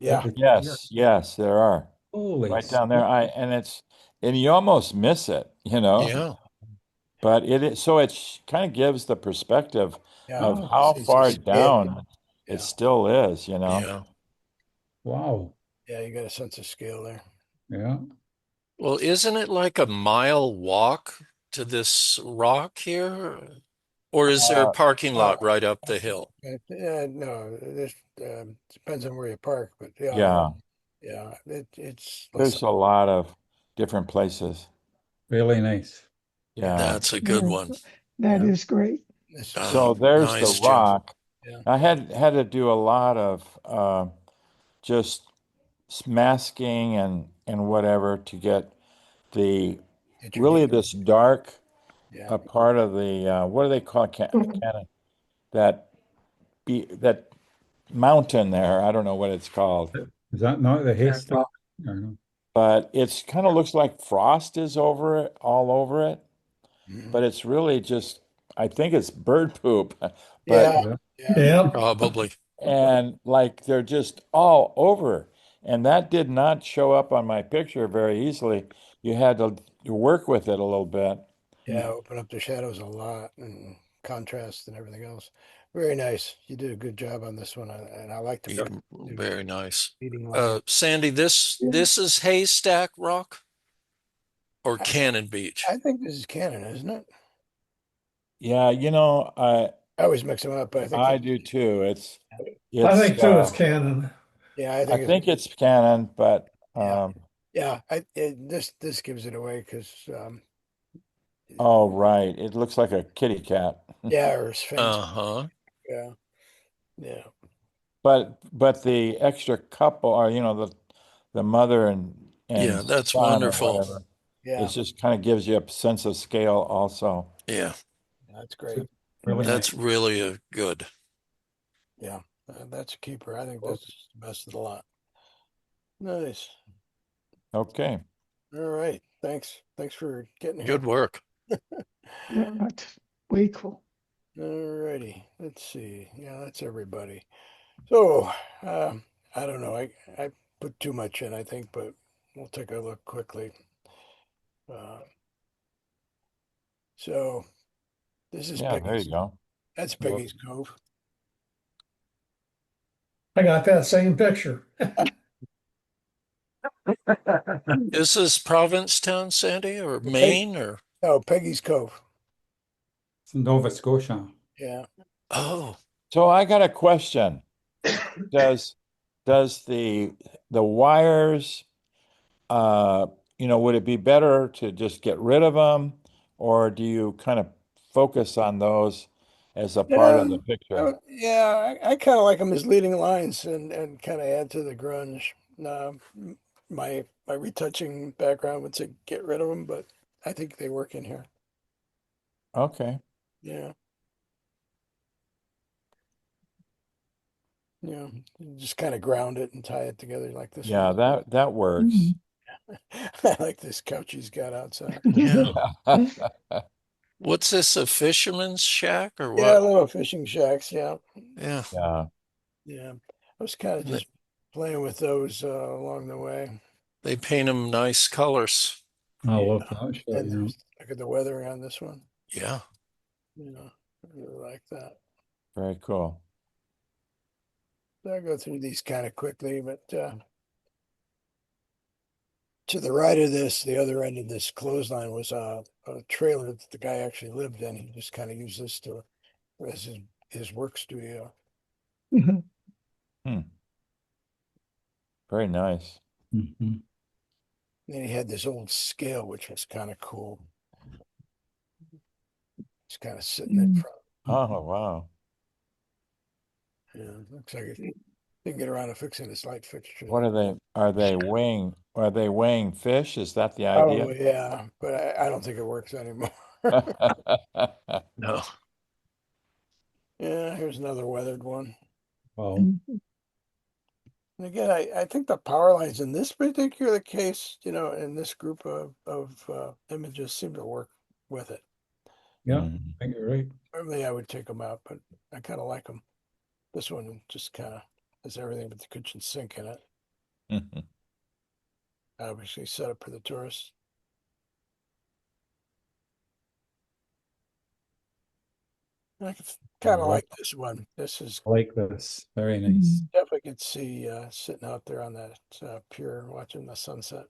Speaker 1: Yeah,
Speaker 3: the,
Speaker 10: Yeah.
Speaker 8: Yes, there are
Speaker 3: holy
Speaker 8: right down there.
Speaker 3: smokes.
Speaker 8: And you almost miss it.
Speaker 4: Yeah.
Speaker 8: But so it kind of gives the perspective
Speaker 1: yeah.
Speaker 8: of
Speaker 3: Wow,
Speaker 8: how
Speaker 1: It's a
Speaker 8: far
Speaker 1: scale.
Speaker 8: down it
Speaker 1: Yeah,
Speaker 8: still is.
Speaker 4: Yeah.
Speaker 3: wow.
Speaker 1: yeah. You got a sense of scale there.
Speaker 3: Yeah.
Speaker 4: Well, isn't it like a mile walk to this rock here? Or is there a
Speaker 8: Uh,
Speaker 4: parking
Speaker 1: Uh,
Speaker 4: lot right up the hill?
Speaker 1: yeah, no, this depends on where you park, but yeah,
Speaker 8: yeah,
Speaker 1: it's less.
Speaker 8: there's a lot of different places.
Speaker 3: Really nice.
Speaker 1: Yeah,
Speaker 8: Yeah.
Speaker 4: That's a good
Speaker 9: Yeah,
Speaker 4: one.
Speaker 9: that
Speaker 1: yeah.
Speaker 9: is great.
Speaker 1: This is
Speaker 8: So there's the
Speaker 4: Nice, Jim.
Speaker 8: rock.
Speaker 1: yeah.
Speaker 8: I had to do a lot of just masking and whatever to get the
Speaker 1: Get your
Speaker 8: really
Speaker 1: deep.
Speaker 8: this dark
Speaker 1: Yeah,
Speaker 8: a part of the what do they call Canada? That that mountain there. I don't know what it's called,
Speaker 3: Is that not the
Speaker 10: Yeah.
Speaker 3: haystack? Or no?
Speaker 8: but it's kind of looks like frost is over it, all over it.
Speaker 1: mhm.
Speaker 8: But it's really just, I think it's bird poop, but
Speaker 1: Yeah,
Speaker 3: Yeah.
Speaker 1: yeah.
Speaker 6: Yeah.
Speaker 4: Probably.
Speaker 8: and like they're just all over. And that did not show up on my picture very easily. You had to work with it a little bit.
Speaker 1: Yeah, open up the shadows a lot and contrast and everything else. Very nice. You did a good job on this one, and I like the
Speaker 4: Yeah,
Speaker 1: the
Speaker 4: very nice.
Speaker 1: leading line.
Speaker 4: Sandy, this is Haystack Rock or
Speaker 1: I,
Speaker 4: Cannon Beach?
Speaker 1: I think this is Canon, isn't it?
Speaker 8: Yeah,
Speaker 1: I always mix them up, but I think
Speaker 8: I
Speaker 1: that
Speaker 8: do too.
Speaker 6: I
Speaker 8: It's
Speaker 6: think too it's Canon.
Speaker 1: yeah, I
Speaker 8: I
Speaker 1: think it's
Speaker 8: think it's canon, but
Speaker 1: yeah, yeah. This gives it away because
Speaker 8: oh right, it looks like a kitty cat.
Speaker 1: yeah, or his fangs.
Speaker 4: Uh-huh.
Speaker 1: Yeah, yeah,
Speaker 8: But the extra couple are the mother and
Speaker 4: Yeah, that's
Speaker 8: son or
Speaker 4: wonderful.
Speaker 8: whatever. It
Speaker 1: yeah.
Speaker 8: just kind of gives you a sense of scale also.
Speaker 4: Yeah,
Speaker 1: That's great.
Speaker 3: Really nice.
Speaker 4: that's really a good.
Speaker 1: Yeah, that's a keeper. I think that's the best of the lot. Nice.
Speaker 8: Okay.
Speaker 1: All right. Thanks. Thanks for getting here.
Speaker 4: Good work.
Speaker 9: Yeah, that's way cool.
Speaker 1: All righty. Let's see. Yeah, that's everybody. So, I don't know. I put too much in, I think, but we'll take a look quickly. Uh, so this is
Speaker 8: Yeah, there
Speaker 1: Peggy's.
Speaker 8: you go.
Speaker 1: That's
Speaker 3: Well,
Speaker 1: Peggy's Cove.
Speaker 6: I got that same picture.
Speaker 4: Is this Provincetown, Sandy, or
Speaker 1: Peg,
Speaker 4: Maine, or?
Speaker 1: no, Peggy's Cove.
Speaker 3: it's Nova Scotia.
Speaker 1: Yeah.
Speaker 4: Oh,
Speaker 8: So I got a question. Does does the wires uh would it be better to just get rid of them, or do you kind of focus on those as a part of
Speaker 1: Yeah.
Speaker 8: the picture?
Speaker 1: Yeah, I kind of like them as leading lines and kind of add to the grunge. My retouching background would say get rid of them, but I think they work in here.
Speaker 8: Okay.
Speaker 1: Yeah. Yeah. Just kind of ground it and tie it together like this
Speaker 8: Yeah,
Speaker 1: one.
Speaker 8: that works.
Speaker 9: Mhm.
Speaker 1: I like this couch he's got outside.
Speaker 4: yeah. What's this, a fisherman's shack or
Speaker 1: Yeah,
Speaker 4: what?
Speaker 1: little fishing shacks. Yeah.
Speaker 4: Yeah.
Speaker 8: Yeah.
Speaker 1: Yeah. I was kind of
Speaker 4: They,
Speaker 1: just playing with those along the way.
Speaker 4: they paint them nice colors.
Speaker 3: I
Speaker 1: Yeah.
Speaker 3: love that shot,
Speaker 1: And there's look at the weathering on this one.
Speaker 4: Yeah.
Speaker 1: I really like that.
Speaker 8: Very cool.
Speaker 1: So I'll go through these kind of quickly, but to the right of this, the other end of this clothesline was a trailer that the guy actually lived in. He just kind of used this to as his work studio.
Speaker 9: Mhm.
Speaker 8: Hmm. Very nice.
Speaker 3: Mhm.
Speaker 1: And he had this old scale, which was kind of cool. It's kind of sitting in
Speaker 9: Mm.
Speaker 1: front.
Speaker 8: Oh, wow.
Speaker 1: Yeah, looks like They can get around to fixing this light fixture.
Speaker 8: What are they? Are they weighing fish? Is that the idea?
Speaker 1: Probably, yeah, but I don't think it works anymore.
Speaker 4: No.
Speaker 1: Yeah, here's another weathered one.
Speaker 3: Well,
Speaker 1: And again, I think the power lines in this particular case, in this group of images seem to work with it.
Speaker 3: yeah,
Speaker 8: Mhm.
Speaker 3: I think you're right.
Speaker 1: Normally I would take them out, but I kind of like them. This one just kind of has everything but the kitchen sink in it.
Speaker 8: Mhm.
Speaker 1: Obviously set up for the tourists. I kind of like this one. This is
Speaker 3: I like this. Very nice.
Speaker 1: definitely could see sitting out there on that pier watching the sunset.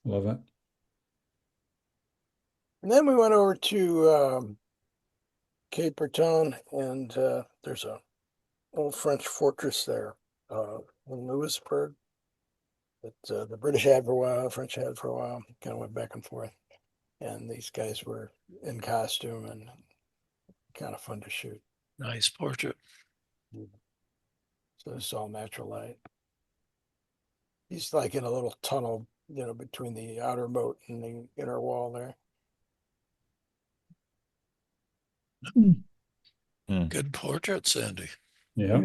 Speaker 3: Love it.
Speaker 1: And then we went over to Cape Breton, and there's a old French fortress there in Louisburg that the British had for a while, French had for a while. Kind of went back and forth. And these guys were in costume and kind of fun to shoot.
Speaker 4: Nice portrait.
Speaker 1: So it's all natural light. He's like in a little tunnel, between the outer moat and the inner wall there.
Speaker 4: Good portrait, Sandy.
Speaker 3: Yeah.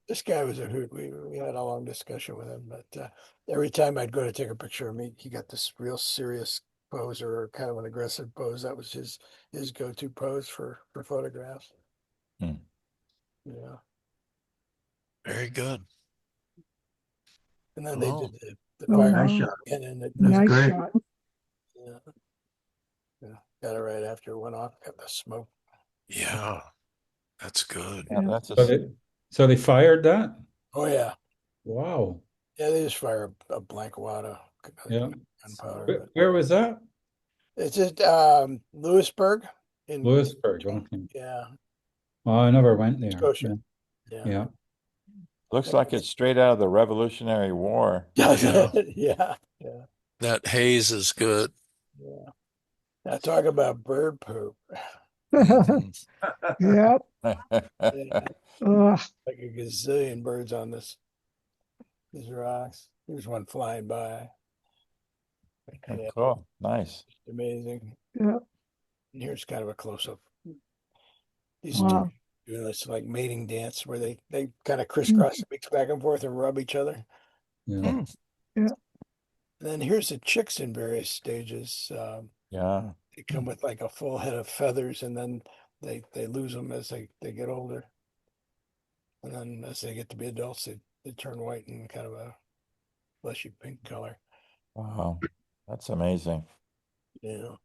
Speaker 1: This guy was a hoot. We had a long discussion with him, but every time I'd go to take a picture of him, he got this real serious pose or kind of an aggressive pose. That was his go-to pose for photographs.
Speaker 8: Hmm.
Speaker 1: Yeah.
Speaker 4: Very good.
Speaker 1: And then they
Speaker 4: Oh.
Speaker 1: did the
Speaker 9: Oh,
Speaker 1: fire
Speaker 10: Nice
Speaker 9: wow.
Speaker 10: shot.
Speaker 1: and then
Speaker 10: That's
Speaker 9: Nice
Speaker 10: great.
Speaker 9: shot.
Speaker 1: yeah, got it right after it went off. Got the smoke.
Speaker 4: Yeah, that's good.
Speaker 8: Yeah, that's
Speaker 3: So they fired that?
Speaker 1: Oh yeah,
Speaker 3: Wow.
Speaker 1: yeah. They just fire a blank wad of
Speaker 3: Yeah.
Speaker 1: gunpowder. But
Speaker 3: Where was that?
Speaker 1: it's just Lewisburg in
Speaker 3: Louisburg. Okay.
Speaker 1: yeah,
Speaker 3: Oh, I never went there.
Speaker 1: Scotia.
Speaker 3: Yeah.
Speaker 1: Yeah.
Speaker 3: Yeah.
Speaker 8: looks like it's straight out of the Revolutionary War.
Speaker 1: Does
Speaker 4: Yeah.
Speaker 1: it? Yeah. Yeah.
Speaker 4: That haze is good.
Speaker 1: Yeah. Now talk about bird poop.
Speaker 4: Mhm.
Speaker 9: Yep.
Speaker 1: Yeah,
Speaker 9: Ugh.
Speaker 1: like a gazillion birds on these rocks. There's one flying by. Yeah,
Speaker 8: Cool. Nice.
Speaker 1: amazing.
Speaker 9: Yep.
Speaker 1: And here's kind of a close up. These two
Speaker 9: Wow.
Speaker 1: doing this like mating dance where they kind of crisscross the beaks back and forth and rub each other.
Speaker 3: Yeah.
Speaker 4: Hmm.
Speaker 1: And then here's the chicks in various stages.
Speaker 8: Yeah.
Speaker 1: They come with like a full head of feathers, and then they lose them as they get older. And then as they get to be adults, they turn white and kind of a fleshy pink color.
Speaker 8: Wow. That's amazing.
Speaker 1: Yeah.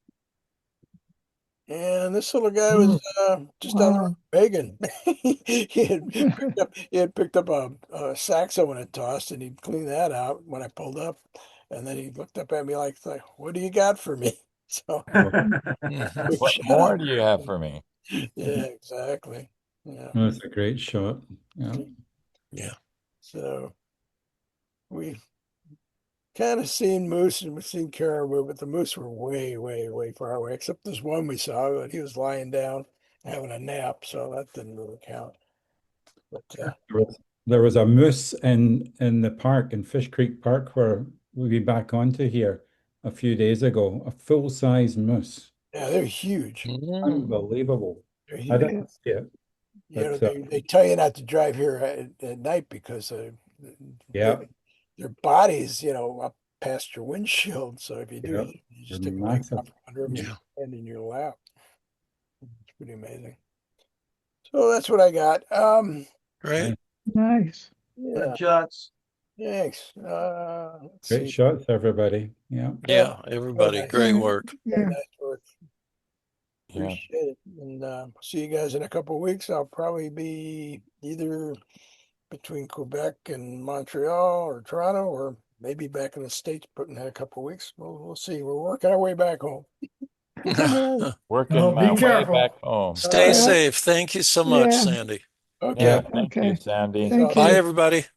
Speaker 1: And this little guy was just down the road
Speaker 9: Wow.
Speaker 1: begging. He had picked up a sack someone had tossed, and he'd cleaned that out when I pulled up. And then he looked up at me like, "What do you got for me?" So
Speaker 4: Mhm.
Speaker 1: we
Speaker 8: What
Speaker 1: shot
Speaker 8: more
Speaker 1: him.
Speaker 8: do you have for me?
Speaker 1: Yeah, exactly. Yeah.
Speaker 3: That's a great shot. Yeah.
Speaker 4: Yeah.
Speaker 1: So we kind of seen moose and we've seen caribou, but the moose were way, way, way far away. Except this one we saw, but he was lying down having a nap, so that didn't really count. But
Speaker 3: There was a moose in the park in Fish Creek Park where we back onto here a few days ago, a full-size moose.
Speaker 1: yeah, they're huge.
Speaker 4: Mm.
Speaker 3: Unbelievable.
Speaker 1: They're
Speaker 3: I
Speaker 1: huge.
Speaker 3: didn't see it, but
Speaker 1: They tell you not to drive here at night because
Speaker 3: yeah,
Speaker 1: their bodies, up past your windshield. So if you do,
Speaker 3: yeah,
Speaker 1: you
Speaker 3: they're
Speaker 1: just take a leg
Speaker 3: massive.
Speaker 1: out from under them and
Speaker 4: Yeah.
Speaker 1: stand in your lap. It's pretty amazing. So that's what I got.
Speaker 4: Great.
Speaker 9: Nice.
Speaker 1: Yeah,
Speaker 10: Good shots.
Speaker 1: thanks. Let's
Speaker 3: Great
Speaker 1: see.
Speaker 3: shots, everybody. Yeah.
Speaker 4: Yeah,
Speaker 1: Very
Speaker 4: everybody,
Speaker 1: nice.
Speaker 4: great
Speaker 9: Yeah.
Speaker 4: work.
Speaker 1: Very
Speaker 9: Yeah.
Speaker 1: nice work.
Speaker 8: Yeah.
Speaker 1: Appreciate it. And see you guys in a couple of weeks. I'll probably be either between Quebec and Montreal or Toronto, or maybe back in the States, but in a couple of weeks. We'll see. We're working our way back home.
Speaker 8: Working
Speaker 6: Be
Speaker 8: my way
Speaker 6: careful.
Speaker 8: back home.
Speaker 4: Stay
Speaker 1: right.
Speaker 9: Yeah.
Speaker 4: safe. Thank you so much,
Speaker 9: Yeah.
Speaker 4: Sandy.
Speaker 1: Okay.
Speaker 8: Yeah,
Speaker 9: Yeah.
Speaker 8: thank you,
Speaker 9: Okay.
Speaker 8: Sandy.
Speaker 9: Thank
Speaker 4: Bye,
Speaker 9: you.
Speaker 4: everybody.
Speaker 9: Bye.